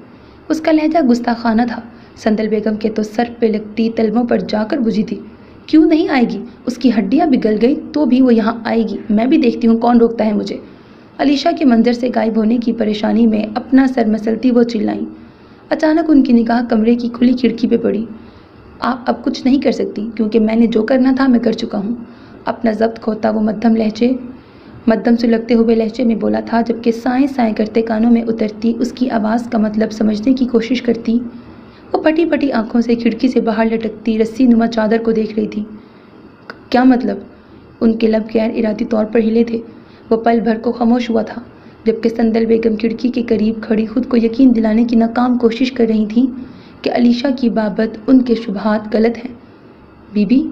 اس کا لہجہ گستاخانہ تھا۔ سندل بیگم کے تو سر پہ لگتی تلووں پر جا کر بجھی تھی۔ کیوں نہیں آئے گی؟ اس کی ہڈیاں بگل گئی تو بھی وہ یہاں آئے گی، میں بھی دیکھتی ہوں کون روکتا ہے مجھے۔ علیشہ کے منظر سے غائب ہونے کی پریشانی میں اپنا سر مسلتی وہ چلائیں۔ اچانک ان کی نگاہ کمرے کی کھلی کھڑکی پہ پڑی۔ آپ اب کچھ نہیں کر سکتی، کیونکہ میں نے جو کرنا تھا میں کر چکا ہوں۔ اپنا ضبط کھوتا وہ مدھم سلگتے ہوئے لہجے میں بولا تھا، جبکہ سائیں سائیں کرتے کانوں میں اترتی اس کی آواز کا مطلب سمجھنے کی کوشش کرتی وہ پھٹی پھٹی آنکھوں سے کھڑکی سے باہر لٹکتی رسی نما چادر کو دیکھ رہی تھی۔ کیا مطلب؟ ان کے لب غیر ارادی طور پر ہلے تھے۔ وہ پل بھر کو خاموش ہوا تھا، جبکہ سندل بیگم کھڑکی کے قریب کھڑی خود کو یقین دلانے کی ناکام کوشش کر رہی تھی کہ علیشہ کی بابت ان کے شبہات غلط ہیں۔ بی بی،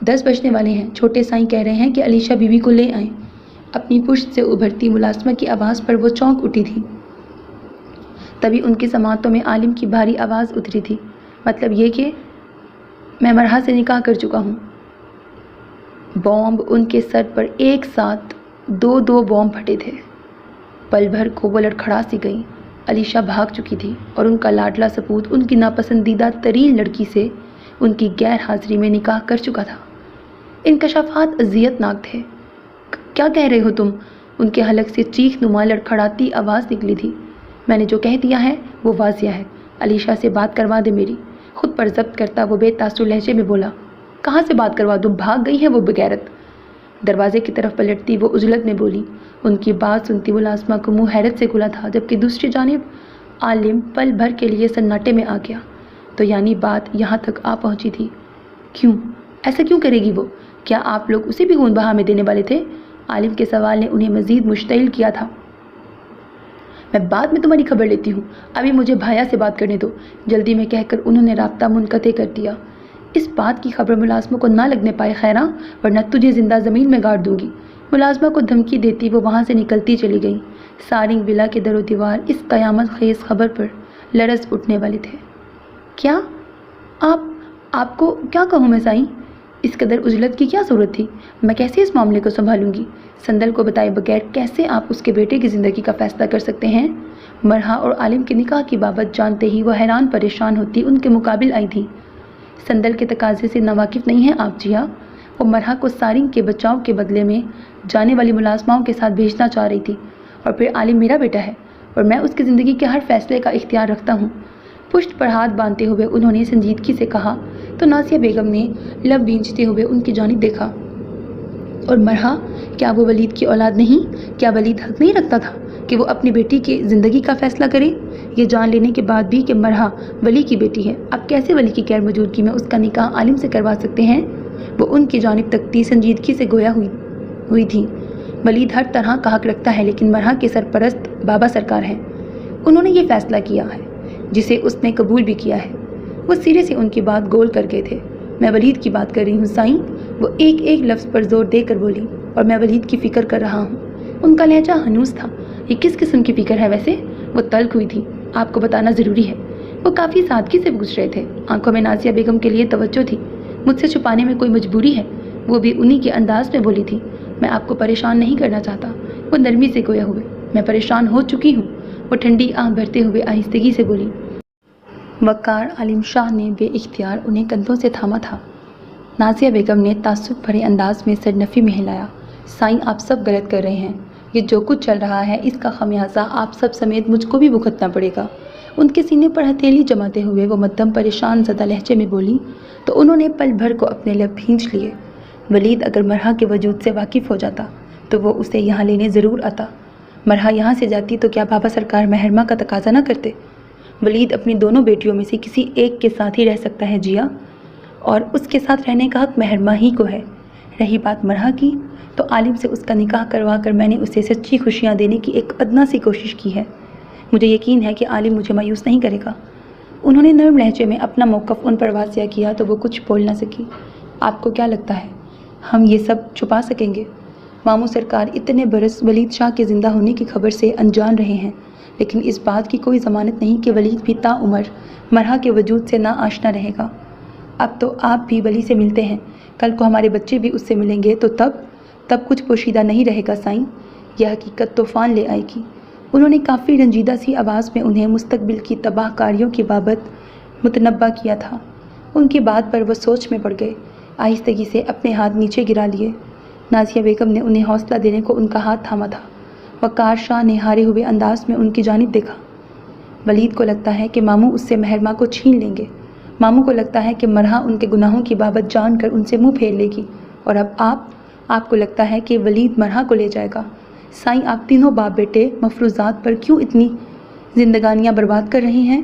10 بجنے والے ہیں، چھوٹے سائیں کہہ رہے ہیں کہ علیشہ بی بی کو لے آئیں۔ اپنی پشت سے ابھرتی ملازمہ کی آواز پر وہ چونک اٹھی تھی۔ تبھی ان کی سماعتوں میں عالم کی بھاری آواز اتری تھی، مطلب یہ کہ میں مرحا سے نکاح کر چکا ہوں۔ بومب ان کے سر پر ایک ساتھ دو بومب پھٹے تھے۔ پل بھر کو وہ لڑکھڑا سی گئی۔ علیشہ بھاگ چکی تھی، اور ان کا لاڈلا سپوت ان کی ناپسندیدہ ترین لڑکی سے ان کی غیر حاضری میں نکاح کر چکا تھا۔ انکشافات اذیت ناک تھے۔ کیا کہہ رہے ہو تم؟ ان کے حلق سے چیخ نما لڑکھڑاتی آواز نکلی تھی۔ میں نے جو کہہ دیا ہے وہ واضح ہے، علیشہ سے بات کروا دے میری۔ خود پر ضبط کرتا وہ بے تاثر لہجے میں بولا۔ کہاں سے بات کروا دوں؟ بھاگ گئی ہے وہ بغیرت۔ دروازے کی طرف پلٹتی وہ عجلت میں بولی۔ ان کی بات سنتی ملازمہ کو منہ حیرت سے کھلا تھا، جبکہ دوسری جانب عالم پل بھر کے لیے سناٹے میں آ گیا۔ تو یعنی بات یہاں تک آ پہنچی تھی۔ کیوں؟ ایسا کیوں کرے گی وہ؟ کیا آپ لوگ اسے بھی خون بہا میں دینے والے تھے؟ عالم کے سوال نے انہیں مزید مشتعل کیا تھا۔ میں بعد میں تمہاری خبر لیتی ہوں، ابھی مجھے بھایا سے بات کرنے دو، جلدی میں کہہ کر انہوں نے رابطہ منقطع کر دیا۔ اس بات کی خبر ملازموں کو نہ لگنے پائے خیراں، ورنہ تجھے زندہ زمین میں گاڑ دوں گی۔ ملازمہ کو دھمکی دیتی وہ وہاں سے نکلتی چلی گئی۔ سارنگ ولا کے در و دیوار اس قیامت خیز خبر پر لرز اٹھنے والے تھے۔ کیا آپ کو کیا کہوں میں سائیں؟ اس قدر عجلت کی کیا ضرورت تھی؟ میں کیسے اس معاملے کو سنبھالوں گی؟ سندل کو بتائے بغیر کیسے آپ اس کے بیٹے کی زندگی کا فیصلہ کر سکتے ہیں؟ مرحا اور عالم کے نکاح کی بابت جانتے ہی وہ حیران پریشان ہوتی ان کے مقابل آئی تھی۔ سندل کے تقاضے سے ناواقف نہیں ہیں آپ جی ہاں؟ وہ مرحا کو سارنگ کے بچاؤ کے بدلے میں جانے والی ملازماؤں کے ساتھ بھیجنا چاہ رہی تھی، اور پھر عالم میرا بیٹا ہے اور میں اس کی زندگی کے ہر فیصلے کا اختیار رکھتا ہوں۔ پشت پر ہاتھ باندھتے ہوئے انہوں نے سنجیدگی سے کہا تو نازیہ بیگم نے لب بھینچتے ہوئے ان کی جانب دیکھا۔ اور مرحا، کیا وہ ولید کی اولاد نہیں؟ کیا ولید حق نہیں رکھتا تھا کہ وہ اپنی بیٹی کی زندگی کا فیصلہ کرے؟ یہ جان لینے کے بعد بھی کہ مرحا ولی کی بیٹی ہے، اب کیسے ولی کی غیر موجودگی میں اس کا نکاح عالم سے کروا سکتے ہیں؟ وہ ان کی جانب تکتی سنجیدگی سے گویا ہوئی تھی۔ ولید ہر طرح کا حق رکھتا ہے، لیکن مرحا کے سرپرست بابا سرکار ہیں۔ انہوں نے یہ فیصلہ کیا ہے جسے اس نے قبول بھی کیا ہے۔ وہ سرے سے ان کی بات گول کر گئے تھے۔ میں ولید کی بات کر رہی ہوں سائیں، وہ ایک ایک لفظ پر زور دے کر بولی، اور میں ولید کی فکر کر رہا ہوں۔ ان کا لہجہ ہنوز تھا۔ یہ کس قسم کی فکر ہے ویسے؟ وہ تلخ ہوئی تھی۔ آپ کو بتانا ضروری ہے۔ وہ کافی سادگی سے گزر رہے تھے۔ آنکھوں میں نازیہ بیگم کے لیے توجہ تھی۔ مجھ سے چھپانے میں کوئی مجبوری ہے؟ وہ بھی انہی کے انداز میں بولی تھی۔ میں آپ کو پریشان نہیں کرنا چاہتا۔ وہ نرمی سے گویا ہوئے۔ میں پریشان ہو چکی ہوں، وہ ٹھنڈی آنکھ بھرتے ہوئے آہستگی سے بولی۔ وقار عالم شاہ نے بے اختیار انہیں کندھوں سے تھاما تھا۔ نازیہ بیگم نے تعصب بھرے انداز میں سر نفی میں ہلایا۔ سائیں، آپ سب غلط کر رہے ہیں۔ یہ جو کچھ چل رہا ہے اس کا خمیازہ آپ سب سمیت مجھ کو بھی بھگتنا پڑے گا۔ ان کے سینے پر ہتھیلی جماتے ہوئے وہ مدھم پریشان زدہ لہجے میں بولی تو انہوں نے پل بھر کو اپنے لب بھینچ لیے۔ ولید اگر مرحا کے وجود سے واقف ہو جاتا تو وہ اسے یہاں لینے ضرور آتا۔ مرحا یہاں سے جاتی تو کیا بابا سرکار مہرمہ کا تقاضا نہ کرتے؟ ولید اپنی دونوں بیٹیوں میں سے کسی ایک کے ساتھ ہی رہ سکتا ہے جیا، اور اس کے ساتھ رہنے کا حق مہرمہ ہی کو ہے۔ رہی بات مرحا کی، تو عالم سے اس کا نکاح کروا کر میں نے اسے سچی خوشیاں دینے کی ایک ادنا سی کوشش کی ہے۔ مجھے یقین ہے کہ عالم مجھے مایوس نہیں کرے گا۔ انہوں نے نرم لہجے میں اپنا موقف ان پر واضح کیا تو وہ کچھ بول نہ سکی۔ آپ کو کیا لگتا ہے ہم یہ سب چھپا سکیں گے؟ ماموں سرکار اتنے برس ولید شاہ کے زندہ ہونے کی خبر سے انجان رہے ہیں، لیکن اس بات کی کوئی ضمانت نہیں کہ ولید بھی تا عمر مرحا کے وجود سے نا آشنا رہے گا۔ اب تو آپ بھی ولی سے ملتے ہیں، کل کو ہمارے بچے بھی اس سے ملیں گے تو تب کچھ پوشیدہ نہیں رہے گا سائیں۔ یہ حقیقت طوفان لے آئے گی۔ انہوں نے کافی رنجیدہ سی آواز میں انہیں مستقبل کی تباہ کاریوں کی بابت متنبہ کیا تھا۔ ان کی بات پر وہ سوچ میں پڑ گئے۔ آہستگی سے اپنے ہاتھ نیچے گرا لیے۔ نازیہ بیگم نے انہیں حوصلہ دینے کو ان کا ہاتھ تھاما تھا۔ وقار شاہ نے ہارے ہوئے انداز میں ان کی جانب دیکھا۔ ولید کو لگتا ہے کہ ماموں اس سے مہرمہ کو چھین لیں گے۔ ماموں کو لگتا ہے کہ مرحا ان کے گناہوں کی بابت جان کر ان سے منہ پھیر لے گی، اور اب آپ کو لگتا ہے کہ ولید مرحا کو لے جائے گا۔ سائیں، آپ تینوں باپ بیٹے مفروضات پر کیوں اتنی زندگانیاں برباد کر رہے ہیں؟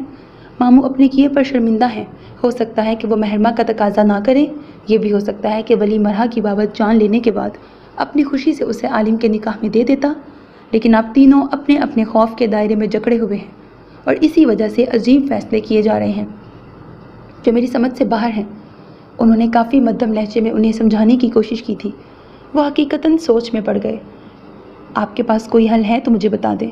ماموں اپنے کیے پر شرمندہ ہیں۔ ہو سکتا ہے کہ وہ مہرمہ کا تقاضا نہ کریں، یہ بھی ہو سکتا ہے کہ ولی مرحا کی بابت جان لینے کے بعد اپنی خوشی سے اسے عالم کے نکاح میں دے دیتا، لیکن آپ تینوں اپنے اپنے خوف کے دائرے میں جکڑے ہوئے ہیں، اور اسی وجہ سے عجیب فیصلے کیے جا رہے ہیں جو میری سمجھ سے باہر ہیں۔ انہوں نے کافی مدھم لہجے میں انہیں سمجھانے کی کوشش کی تھی۔ وہ حقیقتاً سوچ میں پڑ گئے۔ آپ کے پاس کوئی حل ہے تو مجھے بتا دیں،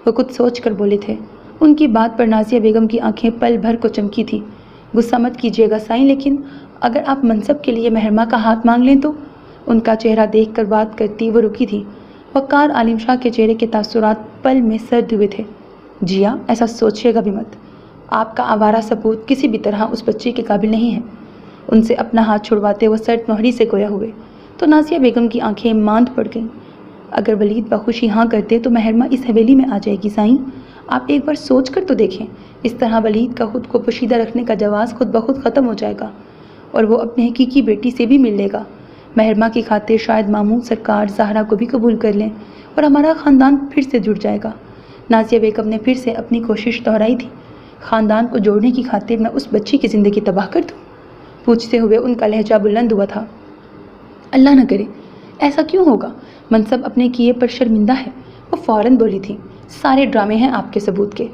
وہ کچھ سوچ کر بولے تھے۔ ان کی بات پر نازیہ بیگم کی آنکھیں پل بھر کو چمکی تھی۔ غصہ مت کیجیے گا سائیں، لیکن اگر آپ منصب کے لیے مہرمہ کا ہاتھ مانگ لیں تو؟ ان کا چہرہ دیکھ کر بات کرتی وہ رکی تھی۔ وقار عالم شاہ کے چہرے کے تاثرات پل میں سرد ہوئے تھے۔ جیا، ایسا سوچیے گا بھی مت۔ آپ کا آوارہ سپوت کسی بھی طرح اس بچے کے قابل نہیں ہے۔ ان سے اپنا ہاتھ چھڑواتے وہ سرد مہری سے گویا ہوئے تو نازیہ بیگم کی آنکھیں ماند پڑ گئیں۔ اگر ولید بخوشی ہاں کرتے تو مہرمہ اس حویلی میں آ جائے گی سائیں۔ آپ ایک بار سوچ کر تو دیکھیں، اس طرح ولید کا خود کو پوشیدہ رکھنے کا جواز خود بخود ختم ہو جائے گا، اور وہ اپنے حقیقی بیٹی سے بھی مل لے گا۔ مہرمہ کی خاطر شاید ماموں سرکار زہرا کو بھی قبول کر لیں اور ہمارا خاندان پھر سے جڑ جائے گا۔ نازیہ بیگم نے پھر سے اپنی کوشش دہرائی تھی۔ خاندان کو جوڑنے کی خاطر میں اس بچی کی زندگی تباہ کر دوں؟ پوچھتے ہوئے ان کا لہجہ بلند ہوا تھا۔ اللہ نہ کرے، ایسا کیوں ہوگا؟ منصب اپنے کیے پر شرمندہ ہے، وہ فوراً بولی تھی۔ سارے ڈرامے ہیں آپ کے ثبوت کے۔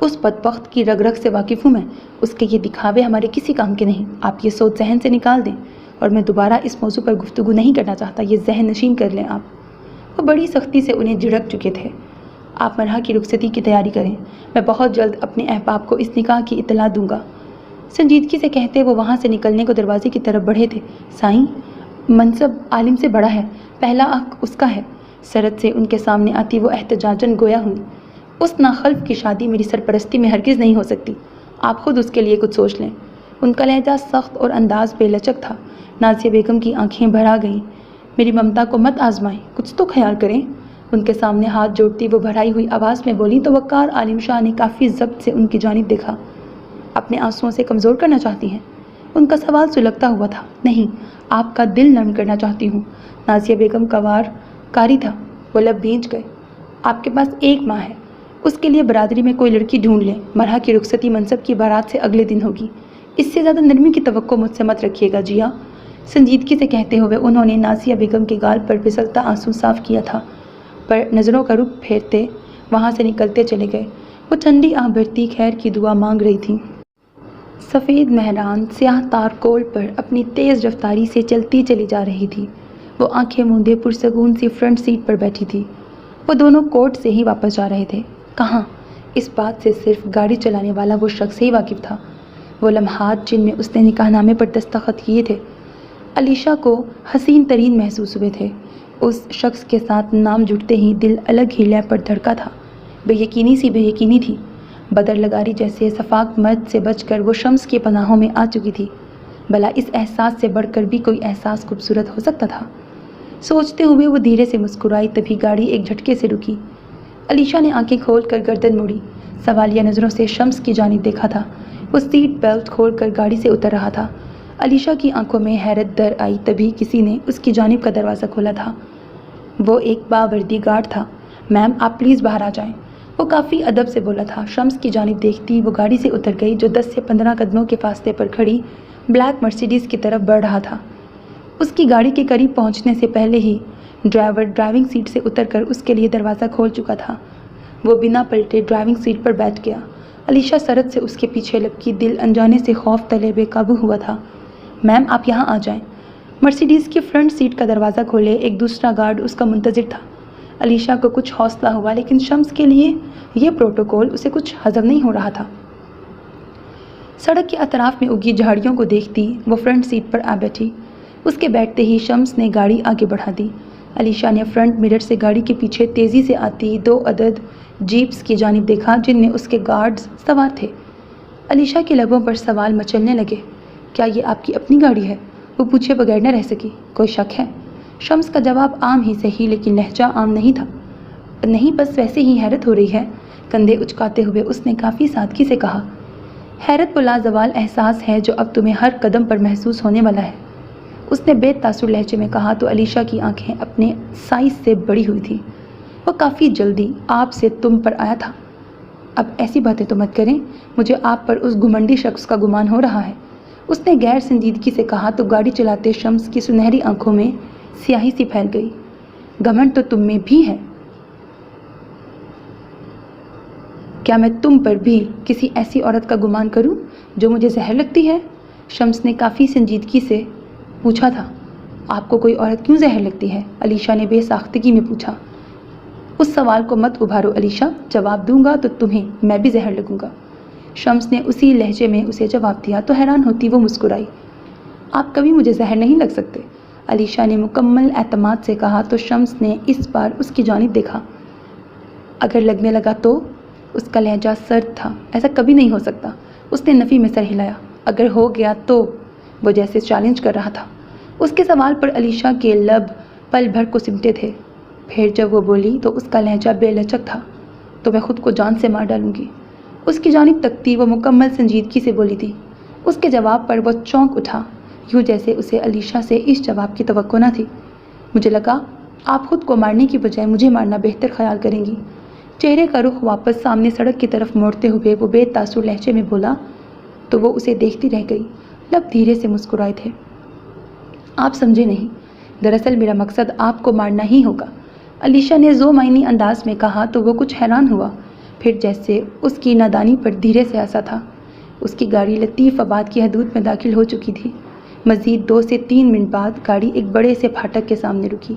اس بدبخت کی رگ رگ سے واقف ہوں میں، اس کے یہ دکھاوے ہمارے کسی کام کے نہیں۔ آپ یہ سوچ ذہن سے نکال دیں، اور میں دوبارہ اس موضوع پر گفتگو نہیں کرنا چاہتا، یہ ذہن نشین کر لیں آپ۔ وہ بڑی سختی سے انہیں جھڑک چکے تھے۔ آپ مرحا کی رخصتی کی تیاری کریں، میں بہت جلد اپنے احباب کو اس نکاح کی اطلاع دوں گا۔ سنجیدگی سے کہتے وہ وہاں سے نکلنے کو دروازے کی طرف بڑھے تھے۔ سائیں، منصب عالم سے بڑا ہے، پہلا حق اس کا ہے۔ سرد سے ان کے سامنے آتی وہ احتجاجاً گویا ہوئی۔ اس ناخلف کی شادی میری سرپرستی میں ہرگز نہیں ہو سکتی۔ آپ خود اس کے لیے کچھ سوچ لیں۔ ان کا لہجہ سخت اور انداز بے لچک تھا۔ نازیہ بیگم کی آنکھیں بھر آ گئیں۔ میری ممتا کو مت آزمائیں، کچھ تو خیال کریں۔ ان کے سامنے ہاتھ جوڑتی وہ بھرائی ہوئی آواز میں بولی تو وقار عالم شاہ نے کافی ضبط سے ان کی جانب دیکھا۔ اپنے آنسوؤں سے کمزور کرنا چاہتی ہیں؟ ان کا سوال سلگتا ہوا تھا۔ نہیں، آپ کا دل نرم کرنا چاہتی ہوں۔ نازیہ بیگم کا وار کاری تھا، وہ لب بھیج گئے۔ آپ کے پاس ایک ماں ہے، اس کے لیے برادری میں کوئی لڑکی ڈھونڈ لیں۔ مرحا کی رخصتی منصب کی بارات سے اگلے دن ہوگی، اس سے زیادہ نرمی کی توقع مجھ سے مت رکھیے گا جیا، سنجیدگی سے کہتے ہوئے انہوں نے نازیہ بیگم کے گال پر پھسلتا آنسو صاف کیا تھا، پر نظروں کا رخ پھیرتے وہاں سے نکلتے چلے گئے۔ وہ ٹھنڈی آہ بھرتی خیر کی دعا مانگ رہی تھی۔ سفید مہران سیاہ تارکول پر اپنی تیز رفتاری سے چلتی چلی جا رہی تھی۔ وہ آنکھیں موندے پرسکون سی فرنٹ سیٹ پر بیٹھی تھی۔ وہ دونوں کورٹ سے ہی واپس جا رہے تھے۔ کہاں؟ اس بات سے صرف گاڑی چلانے والا وہ شخص ہی واقف تھا۔ وہ لمحات جن میں اس نے نکاح نامے پر دستخط کیے تھے علیشا کو حسین ترین محسوس ہوئے تھے۔ اس شخص کے ساتھ نام جڑتے ہی دل الگ ہی لے پر دھڑکا تھا۔ بے یقینی سی بے یقینی تھی۔ بدر لگاری جیسے صفاق مرد سے بچ کر وہ شمس کی پناہوں میں آ چکی تھی۔ بھلا اس احساس سے بڑھ کر بھی کوئی احساس خوبصورت ہو سکتا تھا؟ سوچتے ہوئے وہ دھیرے سے مسکرائی، تبھی گاڑی ایک جھٹکے سے رکی۔ علیشا نے آنکھیں کھول کر گردن موڑی، سوالیہ نظروں سے شمس کی جانب دیکھا تھا۔ وہ سیٹ بیلٹ کھول کر گاڑی سے اتر رہا تھا۔ علیشا کی آنکھوں میں حیرت در آئی، تبھی کسی نے اس کی جانب کا دروازہ کھولا تھا۔ وہ ایک باوردی گارڈ تھا۔ میم آپ پلیز باہر آ جائیں، وہ کافی ادب سے بولا تھا۔ شمس کی جانب دیکھتی وہ گاڑی سے اتر گئی، جو 10 سے 15 قدموں کے فاصلے پر کھڑی بلیک مرسیڈیز کی طرف بڑھ رہا تھا۔ اس کی گاڑی کے قریب پہنچنے سے پہلے ہی ڈرائیور ڈرائیونگ سیٹ سے اتر کر اس کے لیے دروازہ کھول چکا تھا۔ وہ بنا پلٹے ڈرائیونگ سیٹ پر بیٹھ گیا۔ علیشا سرد سے اس کے پیچھے لپکی، دل انجانے سے خوف تلے بے قابو ہوا تھا۔ میم آپ یہاں آ جائیں۔ مرسیڈیز کی فرنٹ سیٹ کا دروازہ کھولے ایک دوسرا گارڈ اس کا منتظر تھا۔ علیشا کو کچھ حوصلہ ہوا، لیکن شمس کے لیے یہ پروٹوکول اسے کچھ ہضم نہیں ہو رہا تھا۔ سڑک کے اطراف میں اگی جھاڑیوں کو دیکھتی وہ فرنٹ سیٹ پر آ بیٹھی۔ اس کے بیٹھتے ہی شمس نے گاڑی آگے بڑھا دی۔ علیشا نے فرنٹ مرر سے گاڑی کے پیچھے تیزی سے آتی 2 عدد جیپس کی جانب دیکھا، جن میں اس کے گارڈز سوار تھے۔ علیشا کے لبوں پر سوال مچلنے لگے۔ کیا یہ آپ کی اپنی گاڑی ہے؟ وہ پوچھے بغیر نہ رہ سکی۔ کوئی شک ہے؟ شمس کا جواب عام ہی صحیح، لیکن لہجہ عام نہیں تھا۔ نہیں، بس ویسے ہی حیرت ہو رہی ہے، کندھے اچکاتے ہوئے اس نے کافی سادگی سے کہا۔ حیرت وہ لازوال احساس ہے جو اب تمہیں ہر قدم پر محسوس ہونے والا ہے، اس نے بے تاثر لہجے میں کہا تو علیشا کی آنکھیں اپنے سائز سے بڑی ہوئی تھیں۔ وہ کافی جلدی آپ سے تم پر آیا تھا۔ اب ایسی باتیں تو مت کریں، مجھے آپ پر اس گھمنڈی شخص کا گمان ہو رہا ہے، اس نے غیر سنجیدگی سے کہا تو گاڑی چلاتے شمس کی سنہری آنکھوں میں سیاہی سی پھیل گئی۔ گھمنڈ تو تم میں بھی ہے۔ کیا میں تم پر بھی کسی ایسی عورت کا گمان کروں جو مجھے زہر لگتی ہے؟ شمس نے کافی سنجیدگی سے پوچھا تھا۔ آپ کو کوئی عورت کیوں زہر لگتی ہے؟ علیشا نے بے ساختگی میں پوچھا۔ اس سوال کو مت ابھارو علیشا، جواب دوں گا تو تمہیں میں بھی زہر لگوں گا۔ شمس نے اسی لہجے میں اسے جواب دیا تو حیران ہوتی وہ مسکرائی۔ آپ کبھی مجھے زہر نہیں لگ سکتے، علیشا نے مکمل اعتماد سے کہا تو شمس نے اس بار اس کی جانب دیکھا۔ اگر لگنے لگا تو؟ اس کا لہجہ سرد تھا۔ ایسا کبھی نہیں ہو سکتا، اس نے نفی میں سر ہلایا۔ اگر ہو گیا تو؟ وہ جیسے چیلنج کر رہا تھا۔ اس کے سوال پر علیشا کے لب پل بھر کو سمٹے تھے، پھر جب وہ بولی تو اس کا لہجہ بے لچک تھا۔ تو میں خود کو جان سے مار ڈالوں گی۔ اس کی جانب تکتی وہ مکمل سنجیدگی سے بولی تھی۔ اس کے جواب پر وہ چونک اٹھا، یوں جیسے اسے علیشا سے اس جواب کی توقع نہ تھی۔ مجھے لگا آپ خود کو مارنے کی بجائے مجھے مارنا بہتر خیال کریں گی۔ چہرے کا رخ واپس سامنے سڑک کی طرف موڑتے ہوئے وہ بے تاثر لہجے میں بولا تو وہ اسے دیکھتی رہ گئی، لب دھیرے سے مسکرائے تھے۔ آپ سمجھے نہیں، دراصل میرا مقصد آپ کو مارنا ہی ہوگا، علیشا نے ذو معنی انداز میں کہا تو وہ کچھ حیران ہوا، پھر جیسے اس کی نادانی پر دھیرے سے ہنسا تھا۔ اس کی گاڑی لطیف آباد کی حدود میں داخل ہو چکی تھی۔ مزید 2 سے 3 منٹ بعد گاڑی ایک بڑے سے پھاٹک کے سامنے رکی۔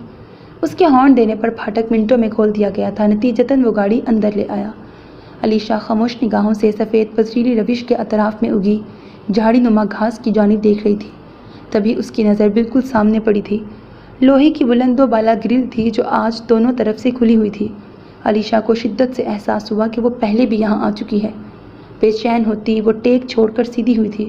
اس کے ہارن دینے پر پھاٹک منٹوں میں کھول دیا گیا تھا، نتیجتاً وہ گاڑی اندر لے آیا۔ علیشا خاموش نگاہوں سے سفید پتریلی روش کے اطراف میں اگی جھاڑی نما گھاس کی جانب دیکھ رہی تھی، تبھی اس کی نظر بالکل سامنے پڑی تھی۔ لوہے کی بلند و بالا گرل تھی جو آج دونوں طرف سے کھلی ہوئی تھی۔ علیشا کو شدت سے احساس ہوا کہ وہ پہلے بھی یہاں آ چکی ہے۔ بے چین ہوتی وہ ٹیک چھوڑ کر سیدھی ہوئی تھی۔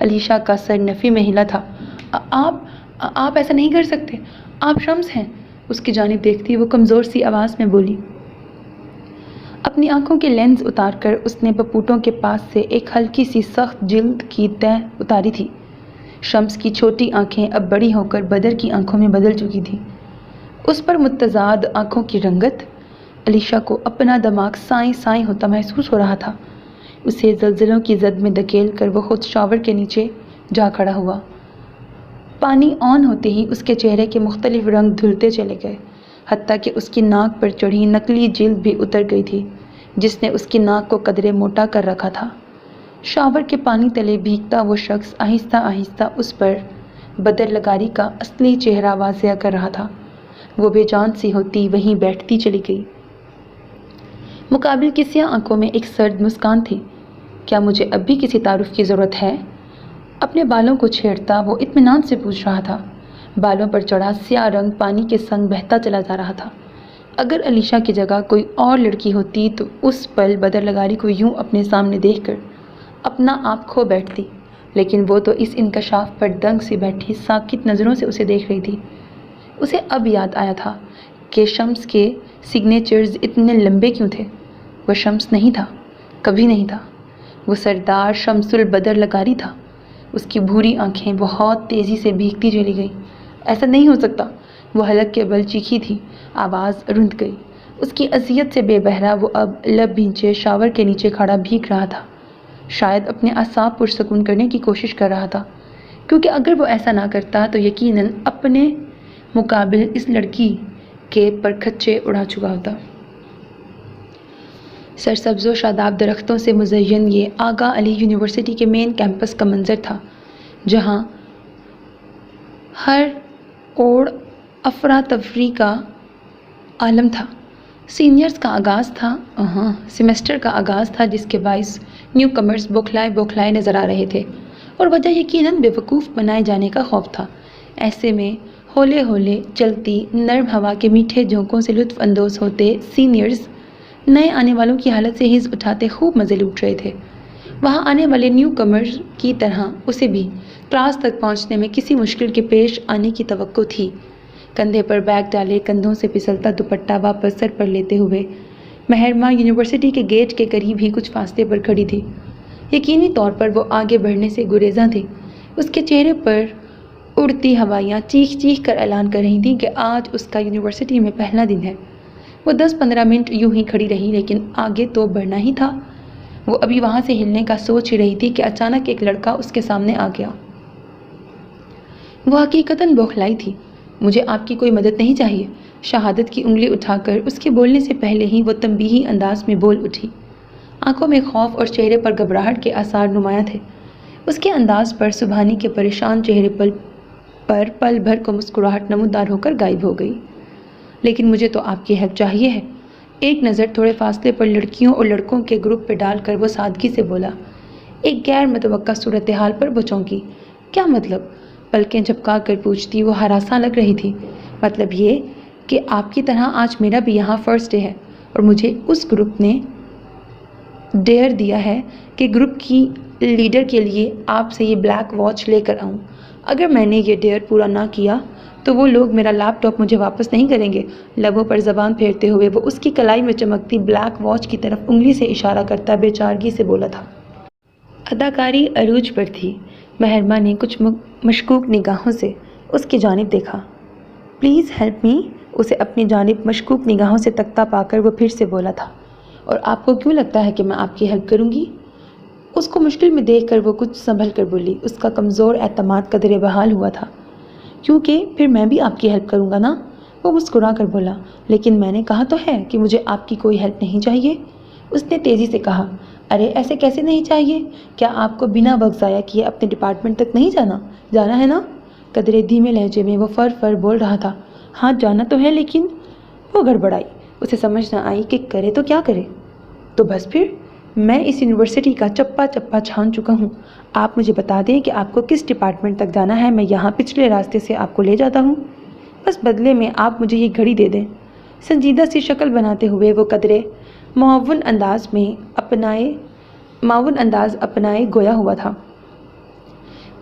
علیشا کا سر نفی میں ہلا تھا۔ آپ ایسا نہیں کر سکتے، آپ شمس ہیں۔ اس کی جانب دیکھتی وہ کمزور سی آواز میں بولی۔ اپنی آنکھوں کے لینز اتار کر اس نے پپوٹوں کے پاس سے ایک ہلکی سی سخت جلد کی تہ اتاری تھی۔ شمس کی چھوٹی آنکھیں اب بڑی ہو کر بدر کی آنکھوں میں بدل چکی تھیں۔ اس پر متضاد آنکھوں کی رنگت، علیشا کو اپنا دماغ سائیں سائیں ہوتا محسوس ہو رہا تھا۔ اسے زلزلوں کی زد میں دھکیل کر وہ خود شاور کے نیچے جا کھڑا ہوا۔ پانی آن ہوتے ہی اس کے چہرے کے مختلف رنگ دھلتے چلے گئے، حتیٰ کہ اس کی ناک پر چڑھی نقلی جلد بھی اتر گئی تھی جس نے اس کی ناک کو قدرے موٹا کر رکھا تھا۔ شاور کے پانی تلے بھیگتا وہ شخص آہستہ آہستہ اس پر بدر لگاری کا اصلی چہرہ واضح کر رہا تھا۔ وہ بے جان سی ہوتی وہیں بیٹھتی چلی گئی۔ مقابل کی سیاہ آنکھوں میں ایک سرد مسکان تھی۔ کیا مجھے اب بھی کسی تعارف کی ضرورت ہے؟ اپنے بالوں کو چھیڑتا وہ اطمینان سے پوچھ رہا تھا۔ بالوں پر چڑھا سیاہ رنگ پانی کے سنگ بہتا چلا جا رہا تھا۔ اگر علیشا کی جگہ کوئی اور لڑکی ہوتی تو اس پل بدر لگاری کو یوں اپنے سامنے دیکھ کر اپنا آپ کھو بیٹھتی، لیکن وہ تو اس انکشاف پر دنگ سی بیٹھی ساکت نظروں سے اسے دیکھ رہی تھی۔ اسے اب یاد آیا تھا کہ شمس کے سگنیچرز اتنے لمبے کیوں تھے۔ وہ شمس نہیں تھا، کبھی نہیں تھا۔ وہ سردار شمس البدر لگاری تھا۔ اس کی بھوری آنکھیں بہت تیزی سے بھیگتی چلی گئیں۔ ایسا نہیں ہو سکتا، وہ حلق کے بل چیخی تھی۔ آواز رند گئی۔ اس کی اذیت سے بے بہرا وہ اب لب بھینچے شاور کے نیچے کھڑا بھیگ رہا تھا، شاید اپنے اعصاب پرسکون کرنے کی کوشش کر رہا تھا، کیونکہ اگر وہ ایسا نہ کرتا تو یقیناً اپنے مقابل اس لڑکی کے پرکھچے اڑا چکا ہوتا۔ سرسبز و شاداب درختوں سے مزین یہ آغا علی یونیورسٹی کے مین کیمپس کا منظر تھا، جہاں ہر اوڑ افراتفری کا عالم تھا۔ سینئرز کا آغاز تھا، سیمسٹر کا آغاز تھا، جس کے باعث نیو کمرز بوکھلائے نظر آ رہے تھے، اور وجہ یقیناً بیوقوف بنائے جانے کا خوف تھا۔ ایسے میں ہولے ہولے چلتی نرم ہوا کے میٹھے جھونکوں سے لطف اندوز ہوتے سینئرز نئے آنے والوں کی حالت سے حظ اٹھاتے خوب مزے لوٹ رہے تھے۔ وہاں آنے والے نیو کمرز کی طرح اسے بھی کلاس تک پہنچنے میں کسی مشکل کے پیش آنے کی توقع تھی۔ کندھے پر بیگ ڈالے، کندھوں سے پھسلتا دوپٹہ واپس سر پر لیتے ہوئے مہرمہ یونیورسٹی کے گیٹ کے قریب ہی کچھ فاصلے پر کھڑی تھی۔ یقینی طور پر وہ آگے بڑھنے سے گریزاں تھی۔ اس کے چہرے پر اڑتی ہوائیاں چیخ چیخ کر اعلان کر رہی تھیں کہ آج اس کا یونیورسٹی میں پہلا دن ہے۔ وہ 10-15 منٹ یوں ہی کھڑی رہی، لیکن آگے تو بڑھنا ہی تھا۔ وہ ابھی وہاں سے ہلنے کا سوچ ہی رہی تھی کہ اچانک ایک لڑکا اس کے سامنے آ گیا۔ وہ حقیقتاً بوکھلائی تھی۔ مجھے آپ کی کوئی مدد نہیں چاہیے، شہادت کی انگلی اٹھا کر اس کے بولنے سے پہلے ہی وہ تنبیہی انداز میں بول اٹھی۔ آنکھوں میں خوف اور چہرے پر گھبراہٹ کے آثار نمایاں تھے۔ اس کے انداز پر سبحانی کے پریشان چہرے پر پل بھر کو مسکراہٹ نمودار ہو کر غائب ہو گئی۔ لیکن مجھے تو آپ کی ہیلپ چاہیے ہے۔ ایک نظر تھوڑے فاصلے پر لڑکیوں اور لڑکوں کے گروپ پہ ڈال کر وہ سادگی سے بولا۔ ایک غیر متوقع صورتحال پر وہ چونکی۔ کیا مطلب؟ پلکیں جھپکا کر پوچھتی وہ ہراساں لگ رہی تھی۔ مطلب یہ کہ آپ کی طرح آج میرا بھی یہاں فرسٹ ڈے ہے، اور مجھے اس گروپ نے ڈیئر دیا ہے کہ گروپ کی لیڈر کے لیے آپ سے یہ بلیک واچ لے کر آؤں۔ اگر میں نے یہ ڈیئر پورا نہ کیا تو وہ لوگ میرا لیپ ٹاپ مجھے واپس نہیں کریں گے۔ لبوں پر زبان پھیرتے ہوئے وہ اس کی کلائی میں چمکتی بلیک واچ کی طرف انگلی سے اشارہ کرتا بے چارگی سے بولا تھا۔ اداکاری عروج پر تھی۔ مہرمہ نے کچھ مشکوک نگاہوں سے اس کی جانب دیکھا۔ پلیز ہیلپ می، اسے اپنی جانب مشکوک نگاہوں سے تکتا پا کر وہ پھر سے بولا تھا۔ اور آپ کو کیوں لگتا ہے کہ میں آپ کی ہیلپ کروں گی؟ اس کو مشکل میں دیکھ کر وہ کچھ سنبھل کر بولی۔ اس کا کمزور اعتماد قدرے بحال ہوا تھا۔ کیونکہ پھر میں بھی آپ کی ہیلپ کروں گا نا، وہ مسکرا کر بولا۔ لیکن میں نے کہا تو ہے کہ مجھے آپ کی کوئی ہیلپ نہیں چاہیے، اس نے تیزی سے کہا۔ ارے ایسے کیسے نہیں چاہیے؟ کیا آپ کو بنا وقت ضائع کیے اپنے ڈپارٹمنٹ تک نہیں جانا ہے نا؟ قدرے دھیمے لہجے میں وہ فر بول رہا تھا۔ ہاں جانا تو ہے، لیکن وہ گڑبڑائی۔ اسے سمجھ نہ آئی کہ کرے تو کیا کرے۔ تو بس پھر میں اس یونیورسٹی کا چپا چپا چھان چکا ہوں۔ آپ مجھے بتا دیں کہ آپ کو کس ڈپارٹمنٹ تک جانا ہے، میں یہاں پچھلے راستے سے آپ کو لے جاتا ہوں۔ بس بدلے میں آپ مجھے یہ گھڑی دے دیں۔ سنجیدہ سی شکل بناتے ہوئے وہ قدرے معاون انداز اپنائے گویا ہوا تھا۔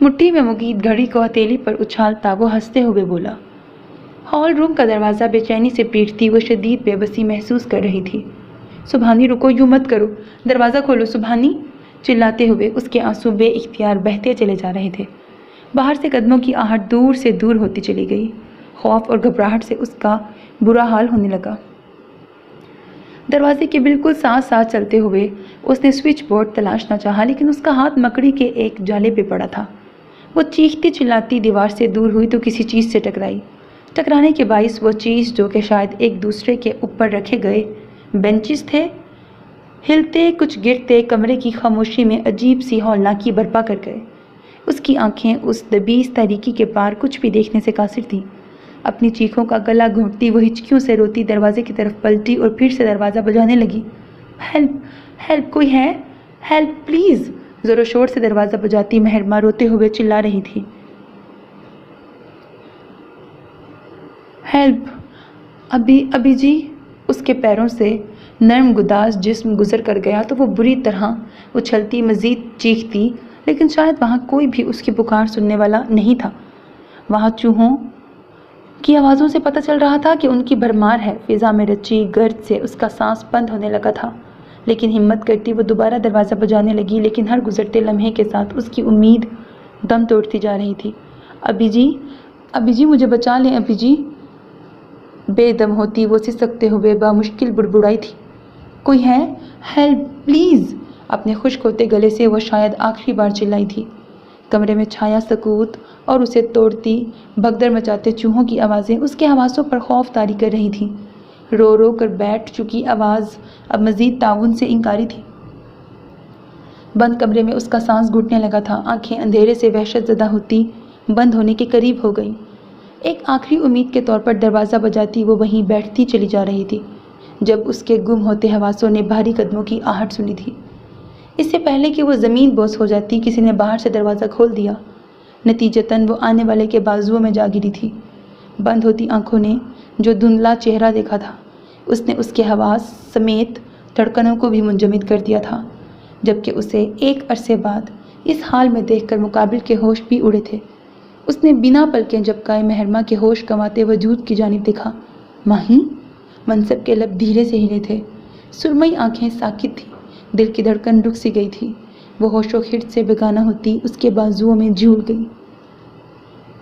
مٹھی میں مقید گھڑی کو ہتھیلی پر اچھالتا وہ ہنستے ہوئے بولا۔ ہال روم کا دروازہ بے چینی سے پیٹتی وہ شدید بے بسی محسوس کر رہی تھی۔ سبحانی رکو، یوں مت کرو، دروازہ کھولو سبحانی، چلاتے ہوئے اس کے آنسو بے اختیار بہتے چلے جا رہے تھے۔ باہر سے قدموں کی آہٹ دور سے دور ہوتی چلی گئی۔ خوف اور گھبراہٹ سے اس کا برا حال ہونے لگا۔ دروازے کے بالکل ساتھ ساتھ چلتے ہوئے اس نے سوئچ بورڈ تلاشنا چاہا، لیکن اس کا ہاتھ مکڑی کے ایک جالے پہ پڑا تھا۔ وہ چیختی چلاتی دیوار سے دور ہوئی تو کسی چیز سے ٹکرائی۔ ٹکرانے کے باعث وہ چیز، جو کہ شاید ایک دوسرے کے اوپر رکھے گئے بینچز تھے، ہلتے کچھ گرتے کمرے کی خاموشی میں عجیب سی ہولناکی برپا کر گئے۔ اس کی آنکھیں اس دبیز تاریکی کے پار کچھ بھی دیکھنے سے قاصر تھیں۔ اپنی چیخوں کا گلا گھونٹتی وہ ہچکیوں سے روتی دروازے کی طرف پلٹی اور پھر سے دروازہ بجانے لگی۔ ہیلپ، ہیلپ، کوئی ہے؟ Help please! زور و شور سے دروازہ بجاتی مہرماں روتے ہوئے چلا رہی تھی۔ ہیلپ! ابھی جی! اس کے پیروں سے نرم گداز جسم گزر کر گیا تو وہ بری طرح اچھلتی مزید چیختی، لیکن شاید وہاں کوئی بھی اس کی پکار سننے والا نہیں تھا۔ وہاں چوہوں کی آوازوں سے پتہ چل رہا تھا کہ ان کی بھرمار ہے۔ فضا میں رچی گرد سے اس کا سانس بند ہونے لگا تھا، لیکن ہمت کرتی وہ دوبارہ دروازہ بجانے لگی، لیکن ہر گزرتے لمحے کے ساتھ اس کی امید دم توڑتی جا رہی تھی۔ ابھی جی مجھے بچا لیں ابھی جی! بے دم ہوتی وہ سسکتے ہوئے بامشکل بڑبڑائی تھی۔ کوئی ہے؟ Help please! اپنے خشک ہوتے گلے سے وہ شاید آخری بار چلائی تھی۔ کمرے میں چھایا سکوت اور اسے توڑتی بھگدڑ مچاتے چوہوں کی آوازیں اس کے حواسوں پر خوف طاری کر رہی تھیں۔ رو رو کر بیٹھ چکی آواز اب مزید تعاون سے انکاری تھی۔ بند کمرے میں اس کا سانس گھٹنے لگا تھا، آنکھیں اندھیرے سے وحشت زدہ ہوتی بند ہونے کے قریب ہو گئیں۔ ایک آخری امید کے طور پر دروازہ بجاتی وہ وہیں بیٹھتی چلی جا رہی تھی، جب اس کے گم ہوتے حواسوں نے بھاری قدموں کی آہٹ سنی تھی۔ اس سے پہلے کہ وہ زمین بوس ہو جاتی، کسی نے باہر سے دروازہ کھول دیا۔ نتیجتاً وہ آنے والے کے بازوؤں میں جا گری تھی۔ بند ہوتی آنکھوں نے جو دھندلا چہرہ دیکھا تھا، اس نے اس کے حواس سمیت دھڑکنوں کو بھی منجمد کر دیا تھا، جبکہ اسے ایک عرصے بعد اس حال میں دیکھ کر مقابل کے ہوش بھی اڑے تھے۔ اس نے بنا پلکیں جھپکائے مہرماں کے ہوش گنواتے وجود کی جانب دیکھا۔ ماہی! منصب کے لب دھیرے سے ہلے تھے، سرمئی آنکھیں ساکت تھیں، دل کی دھڑکن رک سی گئی تھی۔ وہ ہوش و خرد سے بیگانہ ہوتی اس کے بازوؤں میں جھول گئی۔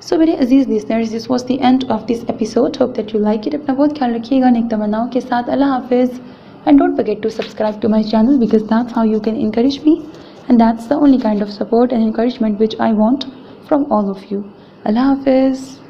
سو میرے عزیز listeners, this was the end of this episode. Hope that you like it. اپنا بہت خیال رکھیے گا نیک تمناؤں کے ساتھ۔ اللہ حافظ. And don't forget to subscribe to my channel because that's how you can encourage me. And that's the only kind of support and encouragement which I want from all of you. Allah Hafiz.